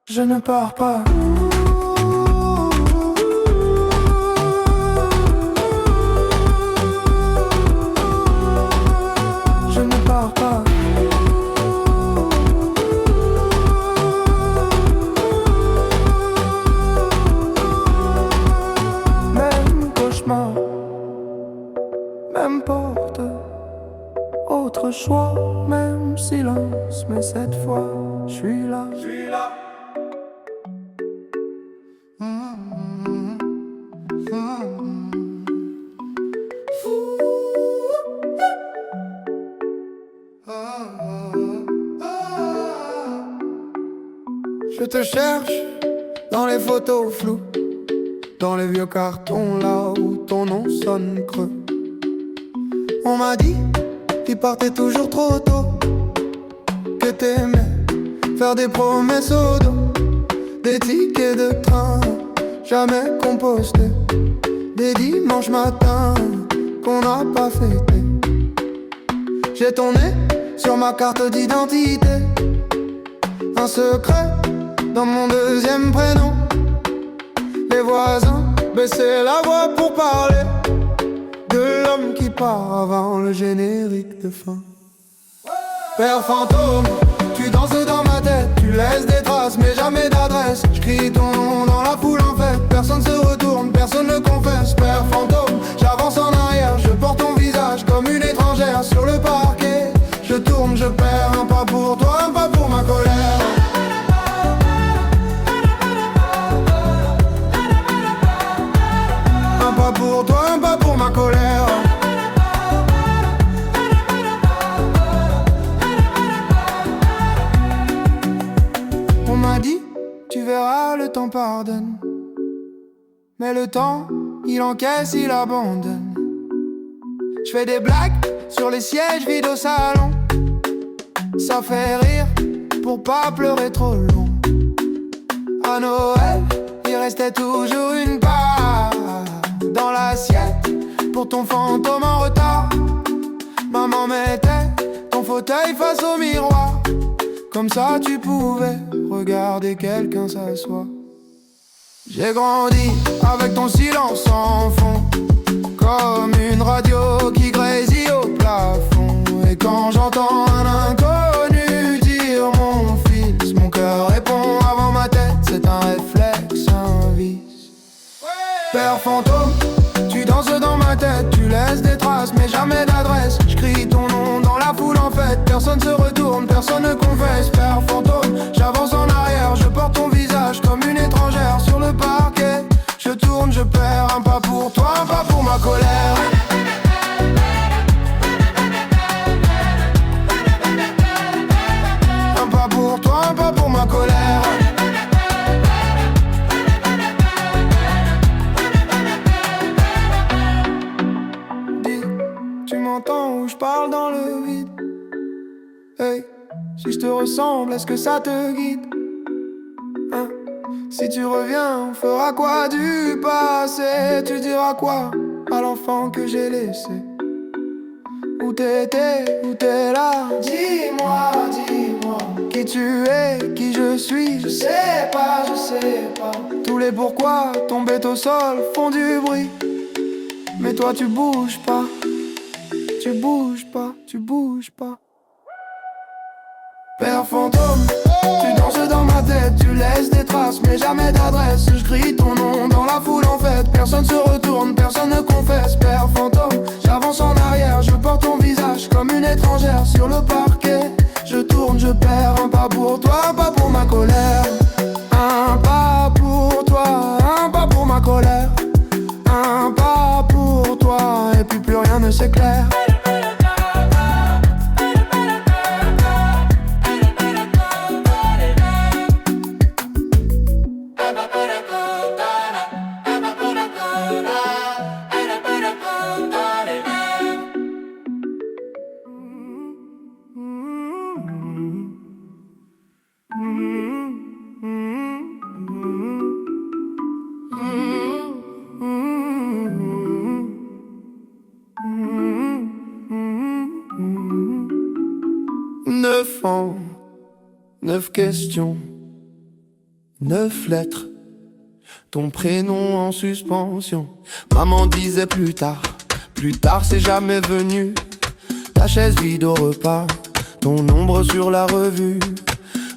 Je ne pars pas. Je ne pars pas. Même porte, autre choix, même silence, mais cette fois, je suis là. Je te cherche dans les photos floues, dans les vieux cartons là où ton nom sonne creux. On m'a dit, tu partais toujours trop tôt, que t'aimais faire des promesses au dos, des tickets de train jamais compostés, des dimanches matins qu'on n'a pas fêtés. J'ai ton nez sur ma carte d'identité, un secret dans mon deuxième prénom. Les voisins baissaient la voix pour parler de l'homme qui part avant le générique de fin. Père fantôme, tu danses dans ma tête, tu laisses des traces mais jamais d'adresse. J'crie ton nom dans je perds. Un pas pour toi, un pas pour ma colère. Un pas pour toi, un pas pour ma colère. On m'a dit, tu verras, le temps pardonne. Mais le temps, il encaisse, il abandonne. Je fais des blagues sur les sièges vides au salon. Ça fait rire pour pas pleurer trop long. À Noël, il restait toujours une part dans l'assiette pour ton fantôme en retard. Maman mettait ton fauteuil face au miroir. Comme ça tu pouvais regarder quelqu'un s'asseoir. J'ai grandi avec ton silence en fond, comme une radio qui grésille au plafond. Et quand j'entends un inconnu dire mon fils, mon cœur répond avant ma tête, c'est un réflexe, un vice. Père fantôme, tu danses dans ma tête, tu laisses des traces mais jamais d'adresse. Je crie ton nom dans la foule en fait, personne se retourne, personne ne confesse. Père fantôme, j'avance en arrière, je porte ton visage comme une étrangère sur le parquet. Je tourne, je perds, un pas pour toi, un pas pour ma colère. Un pas pour toi, un pas pour ma colère. Dis, tu m'entends ou je parle dans le vide? Hey, si je te ressemble, est-ce que ça te guide? Hein? Si tu reviens, on fera quoi du passé? Tu diras quoi à l'enfant que j'ai laissé? Où t'étais, où t'es là? Dis-moi, dis-moi qui tu es, qui je suis. Je sais pas, je sais pas. Tous les pourquoi tombés au sol font du bruit. Mais toi tu bouges pas. Tu bouges pas, tu bouges pas. Père fantôme, tu danses dans ma tête, tu laisses des traces mais jamais d'adresse. Je crie ton nom dans la foule en fait, personne se retourne, personne ne confesse. Père fantôme, j'avance en arrière, je porte ton visage comme une étrangère sur le parquet. Je tourne, je perds, un pas pour toi, un pas pour ma colère. Un pas pour toi, un pas pour ma colère. Un pas pour toi, et puis plus rien ne s'éclaire. Neuf ans, 9 questions, 9 lettres, ton prénom en suspension. Maman disait plus tard c'est jamais venu. Ta chaise vide au repas, ton ombre sur la revue.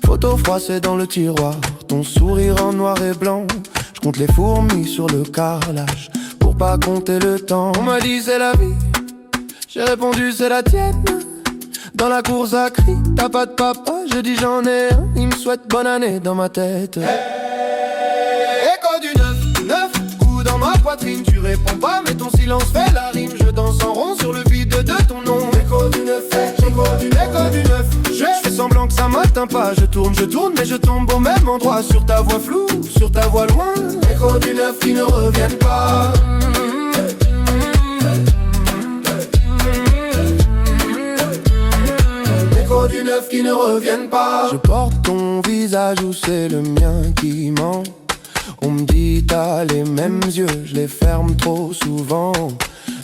Photo froissée dans le tiroir, ton sourire en noir et blanc. Je compte les fourmis sur le carrelage pour pas compter le temps. On m'a dit c'est la vie, j'ai répondu c'est la tienne. Dans la course à cri, t'as pas de papa, je dis j'en ai un. Il me souhaite bonne année dans ma tête. Écho du 9 coups dans ma poitrine. Tu réponds pas mais ton silence fait la rime. Je danse en rond sur le vide de ton nom. Écho du 9, écho du 9. Je fais semblant que ça m'atteint pas. Je tourne mais je tombe au même endroit. Sur ta voix floue, sur ta voix loin. Écho du 9 qui ne reviennent pas. Du 9 qui ne reviennent pas. Je porte ton visage ou c'est le mien qui ment. On me dit t'as les mêmes yeux, je les ferme trop souvent.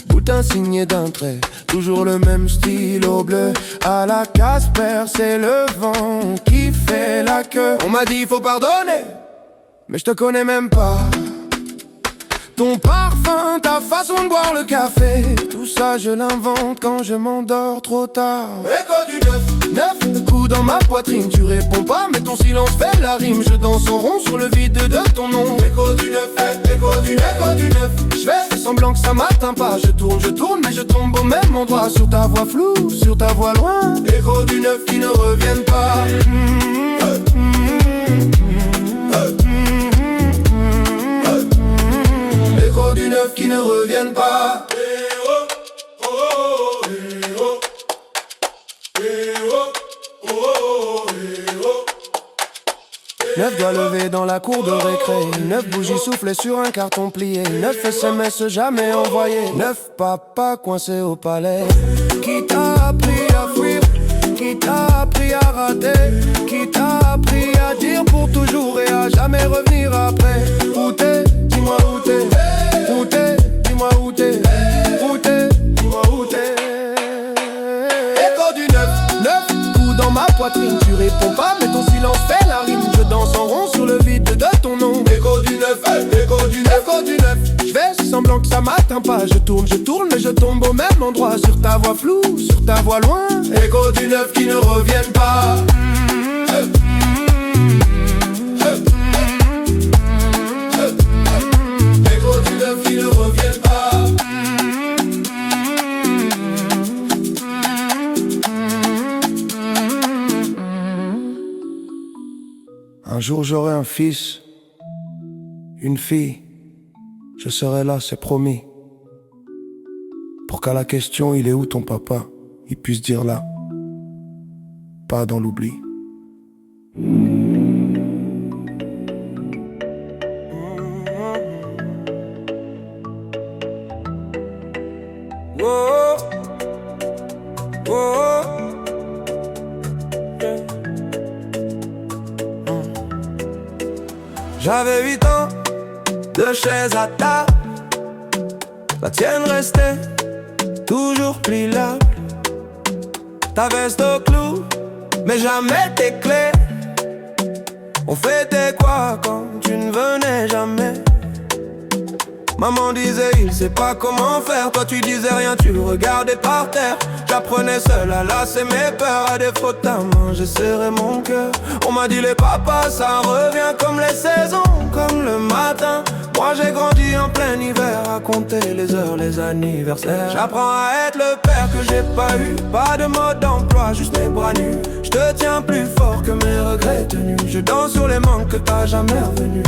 Boutin signé d'un trait, toujours le même stylo bleu. À la Casper, c'est le vent qui fait la queue. On m'a dit faut pardonner, mais je te connais même pas. Ton parfum, ta façon de boire le café, tout ça je l'invente quand je m'endors trop tard. Écho du 9 coups dans ma poitrine. Tu réponds pas mais ton silence fait la rime. Je danse en rond sur le vide de ton nom. Écho du 9, écho du 9. Je vais semblant que ça m'atteint pas. Je tourne, mais je tombe au même endroit. Sur ta voix floue, sur ta voix loin. Écho du neuf qui ne reviennent pas. Écho du neuf qui ne reviennent pas. Neuf doigts levés dans la cour de récré. 9 bougies soufflées sur un carton plié. 9 SMS jamais envoyés. 9 papas coincés au palais. Qui t'a appris à fuir? Qui t'a appris à rater? Qui t'a appris à dire pour toujours et à jamais revenir après? Où t'es? Dis-moi où t'es. Où t'es? Dis-moi où t'es. Où t'es? Dis-moi où t'es. Écho du neuf. 9 coups dans ma poitrine. Tu réponds pas mais ton silence fait la rime. Je danse en rond sur le vide de ton nom. Écho du neuf, écho du neuf, écho du neuf. Je fais semblant que ça m'atteint pas. Je tourne, mais je tombe au même endroit. Sur ta voix floue, sur ta voix loin. Écho du neuf qui ne reviennent pas. Écho du neuf qui ne reviennent pas. Un jour j'aurai un fils, une fille, je serai là, c'est promis. Pour qu'à la question il est où ton papa, il puisse dire là, pas dans l'oubli. Oh, oh, oh. J'avais 8 ans, 2 chaises à table. La tienne restait toujours pliable. Ta veste au clou, mais jamais tes clés. On fêtait quoi quand tu ne venais jamais? Maman disait il sait pas comment faire. Toi tu disais rien, tu le regardais par terre. J'apprenais seul à lasser mes peurs. À défaut de ta main, j'ai serré mon cœur. On m'a dit les papas ça revient comme les saisons, comme le matin. Moi j'ai grandi en plein hiver, à compter les heures, les anniversaires. J'apprends à être le père que j'ai pas eu. Pas de mode d'emploi, juste mes bras nus. Je te tiens plus fort que mes regrets tenus. Je danse sur les manques que t'as jamais revenus.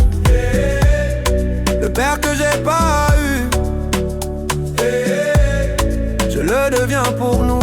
Le père que j'ai pas eu, je le deviens pour nous.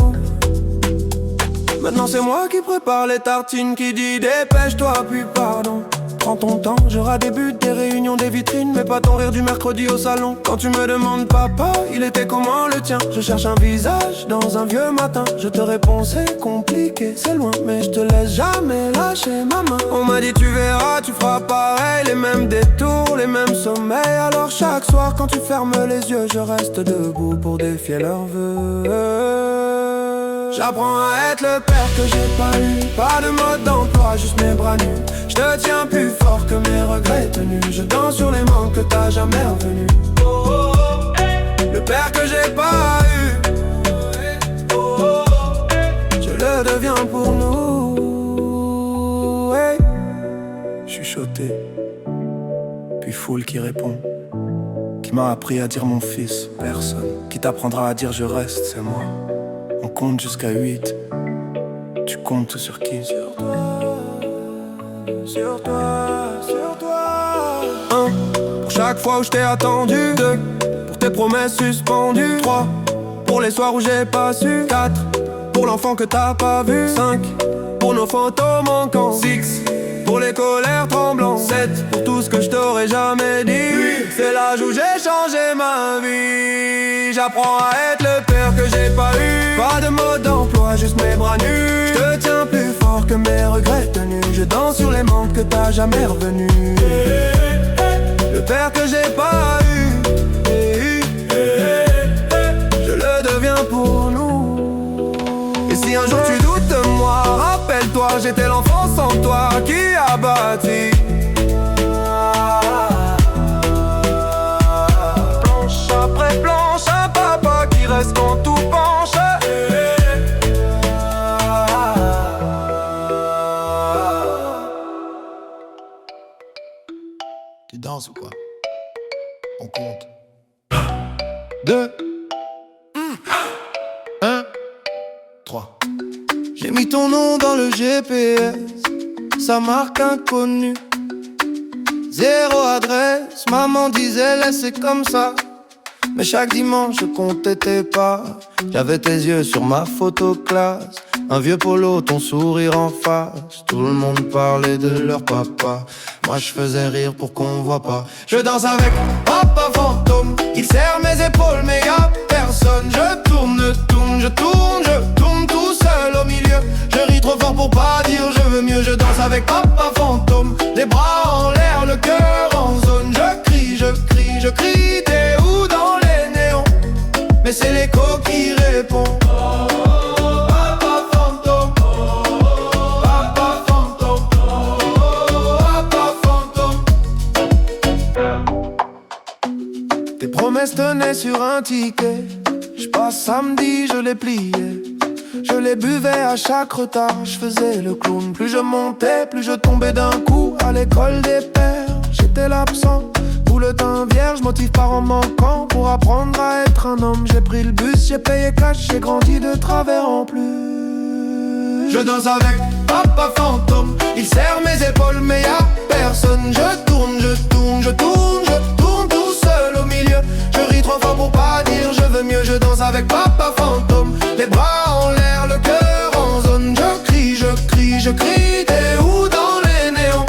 Maintenant c'est moi qui prépare les tartines, qui dit dépêche-toi puis pardon. Prends ton temps, j'aurai des buts, des réunions, des vitrines, mais pas ton rire du mercredi au salon. Quand tu me demandes papa, il était comment le tien? Je cherche un visage dans un vieux matin. Je te réponds c'est compliqué, c'est loin, mais je te laisse jamais lâcher ma main. On m'a dit tu verras, tu feras pareil, les mêmes détours, les mêmes sommeils. Alors chaque soir quand tu fermes les yeux, je reste debout pour défier leurs vœux. J'apprends à être le père que j'ai pas eu. Pas de mode d'emploi, juste mes bras nus. Je te tiens plus fort que mes regrets tenus. Je danse sur les manques que t'as jamais revenus. Le père que j'ai pas eu, je le deviens pour nous. Chuchoté, puis foule qui répond. Qui m'a appris à dire mon fils, personne. Qui t'apprendra à dire je reste, c'est moi. On compte jusqu'à 8. Tu comptes sur qui? Sur toi, sur toi, sur toi. 1, pour chaque fois où je t'ai attendu. 2, pour tes promesses suspendues. 3, pour les soirs où j'ai pas su. 4, pour l'enfant que t'as pas vu. 5, pour nos photos manquants. 6, pour les colères tremblantes. 7, pour tout ce que je t'aurais jamais dit. 8, c'est l'âge où j'ai changé ma vie. J'apprends à être le père que j'ai pas eu. Pas de mode d'emploi, juste mes bras nus. Je te tiens plus fort que mes regrets tenus. Je danse sur les manques que t'as jamais revenus. Le père que j'ai pas eu, je le deviens pour nous. Et si un jour tu doutes de moi, rappelle-toi, j'étais l'enfant sans toi qui a bâti. Planche après planche, un papa qui reste quand tout penche. Tu danses ou quoi? On compte. 2, 1, 3. J'ai mis ton nom dans le GPS, sa marque inconnue. Zéro adresse, maman disait laissez comme ça. Mais chaque dimanche je comptais tes pas. J'avais tes yeux sur ma photo classe. Un vieux polo, ton sourire en face. Tout le monde parlait de leur papa. Moi je faisais rire pour qu'on voit pas. Je danse avec papa fantôme. Il serre mes épaules mais y'a personne. Je tourne, je tourne tout seul au milieu. Je ris trop fort pour pas dire je veux mieux. Je danse avec papa fantôme. Les bras en l'air, le cœur en zone. Je crie, t'es où dans les néons? Mais c'est l'écho qui répond. Papa fantôme, papa fantôme, papa fantôme. Tes promesses tenaient sur un ticket. J'passe samedi, je les pliais. Je les buvais à chaque retard. Je faisais le clown. Plus je montais, plus je tombais d'un coup. À l'école des pères, j'étais l'absent. Tout le temps vierge, motive par en manquant. Pour apprendre à être un homme, j'ai pris le bus, j'ai payé cash, j'ai grandi de travers en plus. Je danse avec papa fantôme. Il serre mes épaules mais y'a personne. Je tourne tout seul au milieu. Je ris trop fort pour pas dire je veux mieux. Je danse avec papa fantôme. Les bras en l'air, le cœur en zone. Je crie, t'es où dans les néons?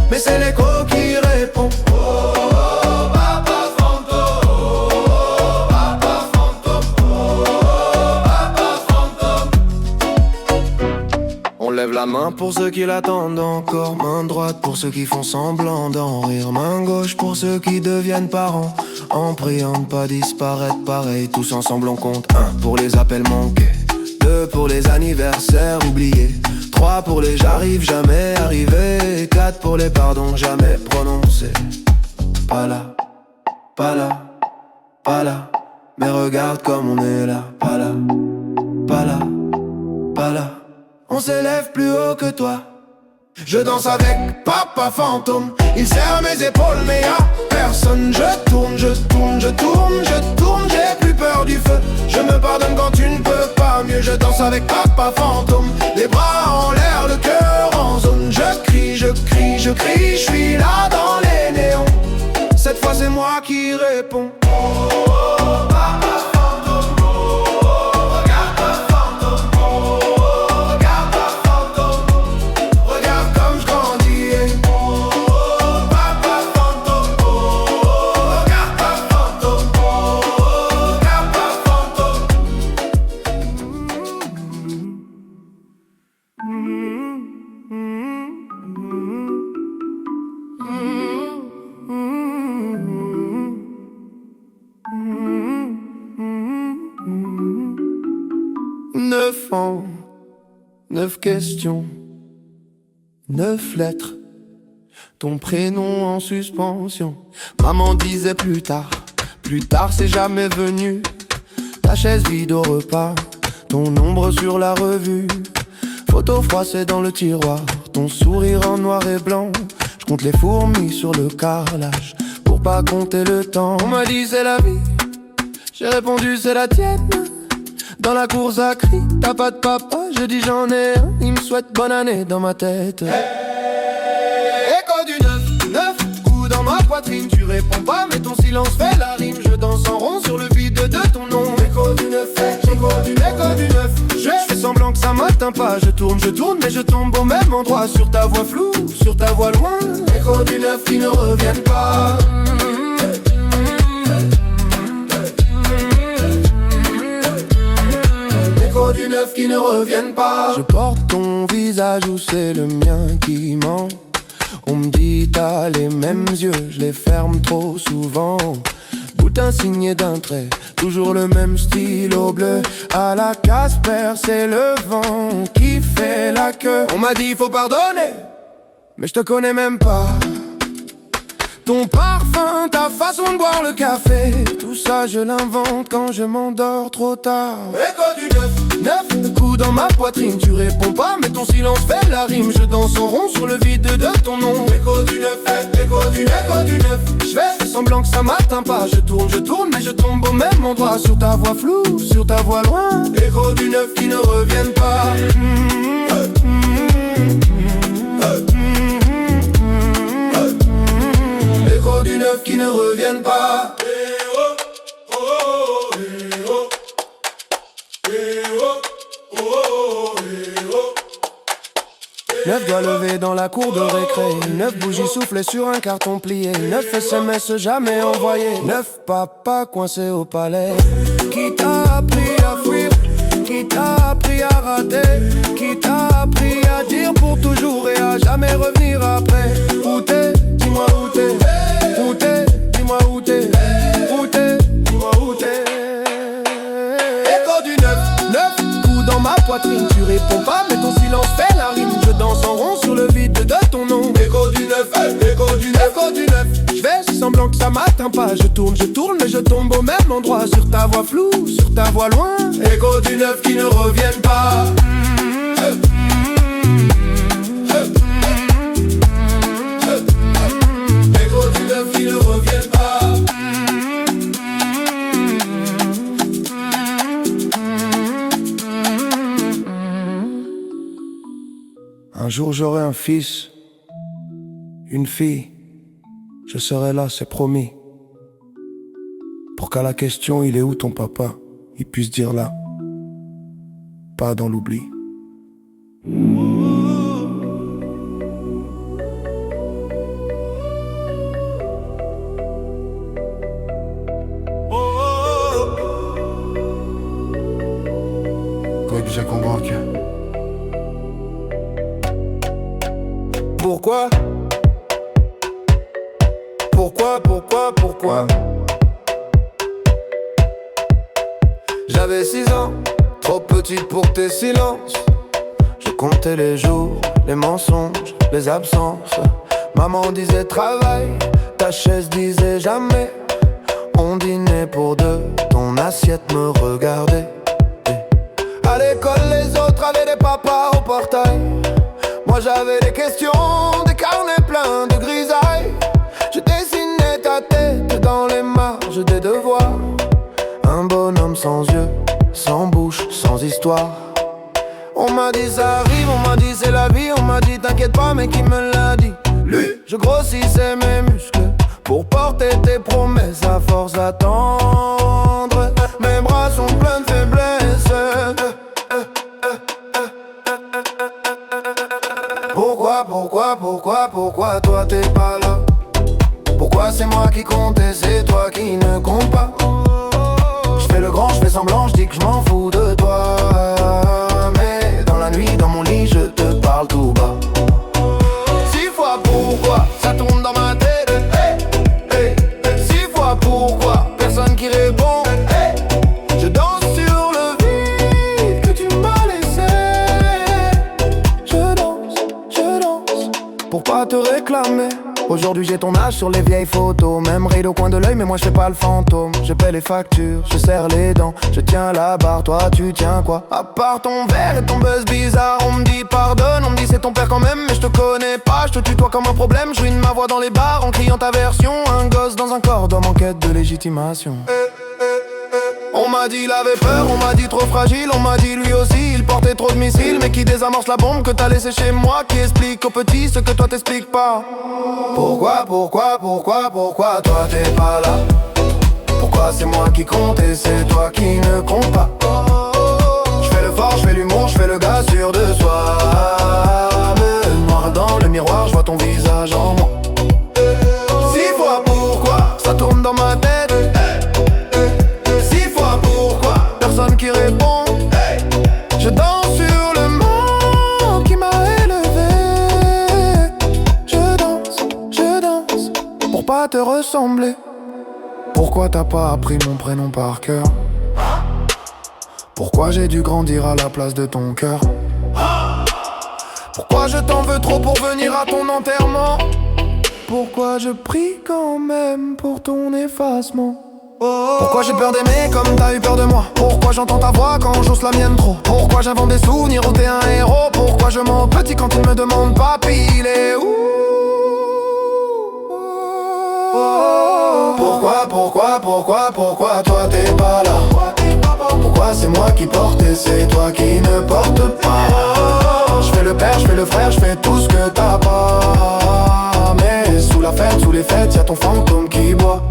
Mais c'est l'écho qui répond. Lève la main pour ceux qui l'attendent encore. Main droite pour ceux qui font semblant d'en rire. Main gauche pour ceux qui deviennent parents. En priant de pas disparaître pareil. Tous ensemble on compte. 1 pour les appels manqués. 2 pour les anniversaires oubliés. 3 pour les j'arrive jamais arrivé. 4 pour les pardons jamais prononcés. Pas là, pas là, pas là. Mais regarde comme on est là. Pas là, pas là, pas là. On s'élève plus haut que toi. Je danse avec papa fantôme. Il serre mes épaules mais y'a personne. Je tourne, j'ai plus peur du feu. Je me pardonne quand tu ne peux pas mieux. Je danse avec papa fantôme. Les bras en l'air, le cœur en zone. Je crie, je suis là dans les néons. Cette fois c'est moi qui réponds. Neuf questions, 9 lettres, ton prénom en suspension. Maman disait plus tard c'est jamais venu. Ta chaise vide au repas, ton ombre sur la revue. Photo froissée dans le tiroir, ton sourire en noir et blanc. Je compte les fourmis sur le carrelage pour pas compter le temps. On m'a dit c'est la vie, j'ai répondu c'est la tienne. Dans la cour ça crie, t'as pas de papa, je dis j'en ai un. Il me souhaite bonne année dans ma tête. Hey, écho du 9 coups dans ma poitrine. Tu réponds pas mais ton silence fait la rime. Je danse en rond sur le vide de ton nom. Écho du 9, écho du 9. Je fais semblant que ça m'atteint pas. Je tourne mais je tombe au même endroit. Sur ta voix floue, sur ta voix loin. Écho du 9 qui ne reviennent pas. Du 9 qui ne reviennent pas. Je porte ton visage ou c'est le mien qui ment. On me dit t'as les mêmes yeux, je les ferme trop souvent. Bout insigné d'un trait, toujours le même stylo bleu. À la Casper, c'est le vent qui fait la queue. On m'a dit faut pardonner, mais je te connais même pas. Ton parfum, ta façon de boire le café, tout ça je l'invente quand je m'endors trop tard. Écho du 9 coups dans ma poitrine. Tu réponds pas mais ton silence fait la rime. Je danse en rond sur le vide de ton nom. Écho du 9, écho du 9. Je vais semblant que ça m'atteint pas. Je tourne, mais je tombe au même endroit. Sur ta voix floue, sur ta voix loin. Écho du neuf qui ne reviennent pas. Écho du neuf qui ne reviennent pas. Neuf doigts levés dans la cour de récré. 9 bougies soufflées sur un carton plié. 9 SMS jamais envoyés. 9 papas coincés au palais. Qui t'a appris à fuir? Qui t'a appris à rater? Qui t'a appris à dire pour toujours et à jamais revenir après? Où t'es? Dis-moi où t'es. Où t'es? Dis-moi où t'es. Où t'es? Dis-moi où t'es. Écho du 9 coups dans ma poitrine. Tu réponds pas mais ton silence fait la rime. Je danse en rond sur le vide de ton nom. Écho du 9, écho du 9, écho du 9. Je fais semblant que ça m'atteint pas. Je tourne mais je tombe au même endroit. Sur ta voix floue, sur ta voix loin. Écho du 9 qui ne reviennent pas. Écho du 9 qui ne reviennent pas. Un jour j'aurai un fils, une fille, je serai là, c'est promis. Pour qu'à la question il est où ton papa, il puisse dire là, pas dans l'oubli. Kuibisha kongoke. Pourquoi? Pourquoi? J'avais 6 ans, trop petite pour tes silences. Je comptais les jours, les mensonges, les absences. Maman disait travail, ta chaise disait jamais. On dînait pour deux, ton assiette me regardait. À l'école les autres avaient des papas au portail. Moi j'avais des questions, des carnets pleins de grisailles. Je dessinais ta tête dans les marges des devoirs. Un bonhomme sans yeux, sans bouche, sans histoire. On m'a dit ça arrive, on m'a dit c'est la vie. On m'a dit t'inquiète pas mais qui me l'a dit? Lui. Je grossissais mes muscles pour porter tes promesses à force d'attendre. Mes bras sont pleins de faiblesse. Pourquoi toi t'es pas là? Pourquoi c'est moi qui compte et c'est toi qui ne compte pas? Je fais le grand, je fais semblant, je dis que je m'en fous de toi. Mais dans la nuit, dans mon lit, je te parle tout bas. 6 fois pourquoi, ça tourne dans ma tête. 6 fois pourquoi, personne qui répond. Je danse sur le vide que tu m'as laissé. Je danse, pour pas te réclamer. Aujourd'hui j'ai ton âge sur les vieilles photos. Même ride au coin de l'œil mais moi je fais pas le fantôme. Je paie les factures, je serre les dents. Je tiens la barre, toi tu tiens quoi? À part ton verre et ton buzz bizarre. On me dit pardonne, on me dit c'est ton père quand même. Mais je te connais pas, je te tutoie comme un problème. Je ruine ma voix dans les bars en criant ta version. Un gosse dans un corps d'homme en quête de légitimation. On m'a dit il avait peur, on m'a dit trop fragile. On m'a dit lui aussi il portait trop de missiles. Mais qui désamorce la bombe que t'as laissé chez moi? Qui explique aux petits ce que toi t'expliques pas? Pourquoi toi t'es pas là? Pourquoi c'est moi qui compte et c'est toi qui ne compte pas? Je fais le fort, je fais l'humour, je fais le gars sûr de soi. Mais noir dans le miroir, je vois ton visage en moi. 6 fois pourquoi, ça tourne dans ma tête. 6 fois pourquoi, personne qui répond. Je danse sur le monde qui m'a élevé. Je danse, pour pas te ressembler. Pourquoi t'as pas appris mon prénom par cœur? Pourquoi j'ai dû grandir à la place de ton cœur? Pourquoi je t'en veux trop pour venir à ton enterrement? Pourquoi je prie quand même pour ton effacement? Pourquoi j'ai peur d'aimer comme t'as eu peur de moi? Pourquoi j'entends ta voix quand j'ose la mienne trop? Pourquoi j'invente des souvenirs où t'es un héros? Pourquoi je mens petit quand il me demande papy, il est où? Pourquoi toi t'es pas là? Pourquoi c'est moi qui porte et c'est toi qui ne porte pas? Je fais le père, je fais le frère, je fais tout ce que t'as pas. Mais sous la fête, sous les fêtes, y'a ton fantôme qui boit.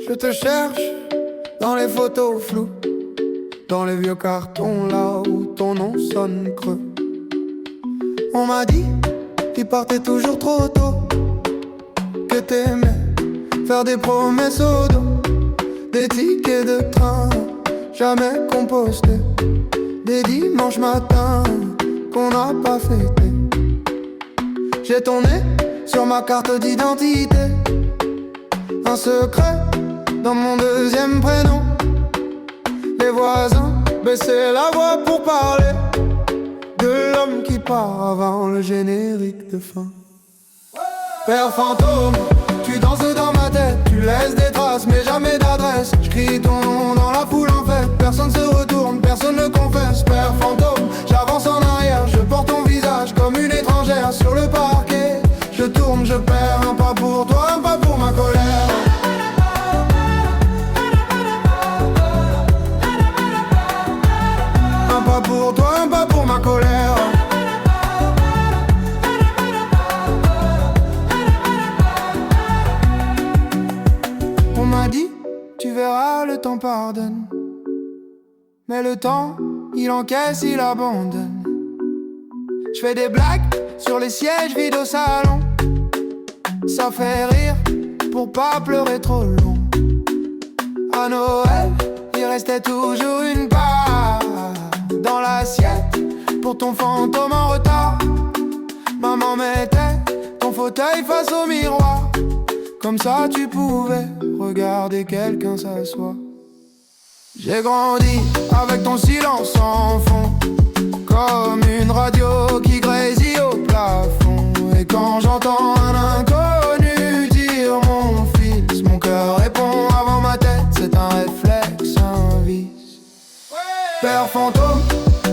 Je te cherche dans les photos floues, dans les vieux cartons là où ton nom sonne creux. On m'a dit qu'il partait toujours trop tôt, que t'aimais faire des promesses au dos, des tickets de train jamais compostés, des dimanches matins qu'on n'a pas fêté. J'ai ton nez sur ma carte d'identité, un secret dans mon deuxième prénom. Les voisins baissaient la voix pour parler de l'homme qui part avant le générique de fin. Père fantôme, tu danses dans ma tête, tu laisses des traces mais jamais d'adresse. J'crie ton nom dans la foule en fait, personne se retourne, personne ne confesse. Père fantôme, j'avance en arrière, je porte ton visage comme une étrangère sur le parquet. Je tourne, je perds, un pas pour toi, un pas pour ma colère. Un pas pour toi, un pas pour ma colère. On m'a dit, tu verras, le temps pardonne. Mais le temps, il encaisse, il abandonne. Je fais des blagues sur les sièges vides au salon. Ça fait rire pour pas pleurer trop long. À Noël, il restait toujours une part dans l'assiette pour ton fantôme en retard. Maman mettait ton fauteuil face au miroir, comme ça tu pouvais regarder quelqu'un s'asseoir. J'ai grandi avec ton silence en fond, comme une radio qui grésille au plafond. Et quand j'entends un inconnu dire mon fils, mon cœur répond avant ma tête, c'est un réflexe, un vice. Père fantôme,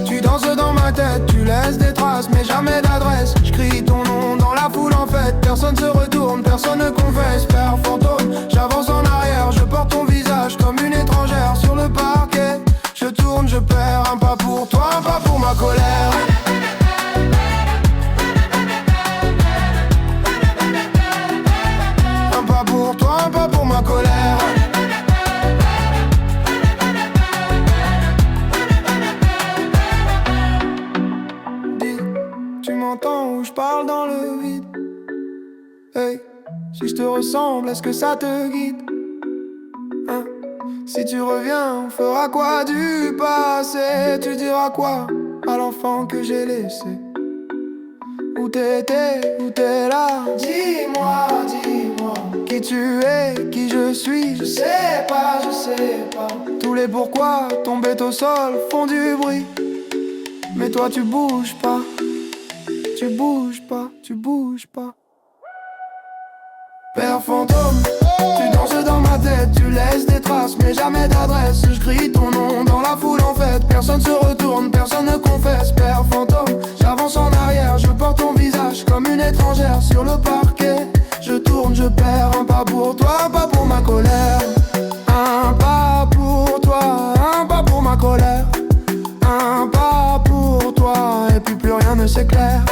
tu danses dans ma tête, tu laisses des traces mais jamais d'adresse. J'crie ton nom dans la foule en fait, personne se retourne, personne ne confesse. Père fantôme, j'avance en arrière, je porte ton visage comme une étrangère sur le parquet. Je tourne, je perds, un pas pour toi, un pas pour ma colère. Un pas pour toi, un pas pour ma colère. Dis, tu m'entends ou je parle dans le vide? Hey, si je te ressemble, est-ce que ça te guide? Hein? Si tu reviens, on fera quoi du passé? Tu diras quoi à l'enfant que j'ai laissé? Où t'étais, où t'es là? Dis-moi, dis-moi qui tu es, qui je suis. Je sais pas, je sais pas. Tous les pourquoi tombés au sol font du bruit, mais toi tu bouges pas, tu bouges pas, tu bouges pas. Père fantôme, tu danses dans ma tête, tu laisses des traces mais jamais d'adresse. Je crie ton nom dans la foule en fait, personne se retourne, personne ne confesse. Père fantôme, j'avance en arrière, je porte ton visage comme une étrangère sur le parquet. Je tourne, je perds, un pas pour toi, un pas pour ma colère. Un pas pour toi, un pas pour ma colère. Un pas pour toi et puis plus rien ne s'éclaire.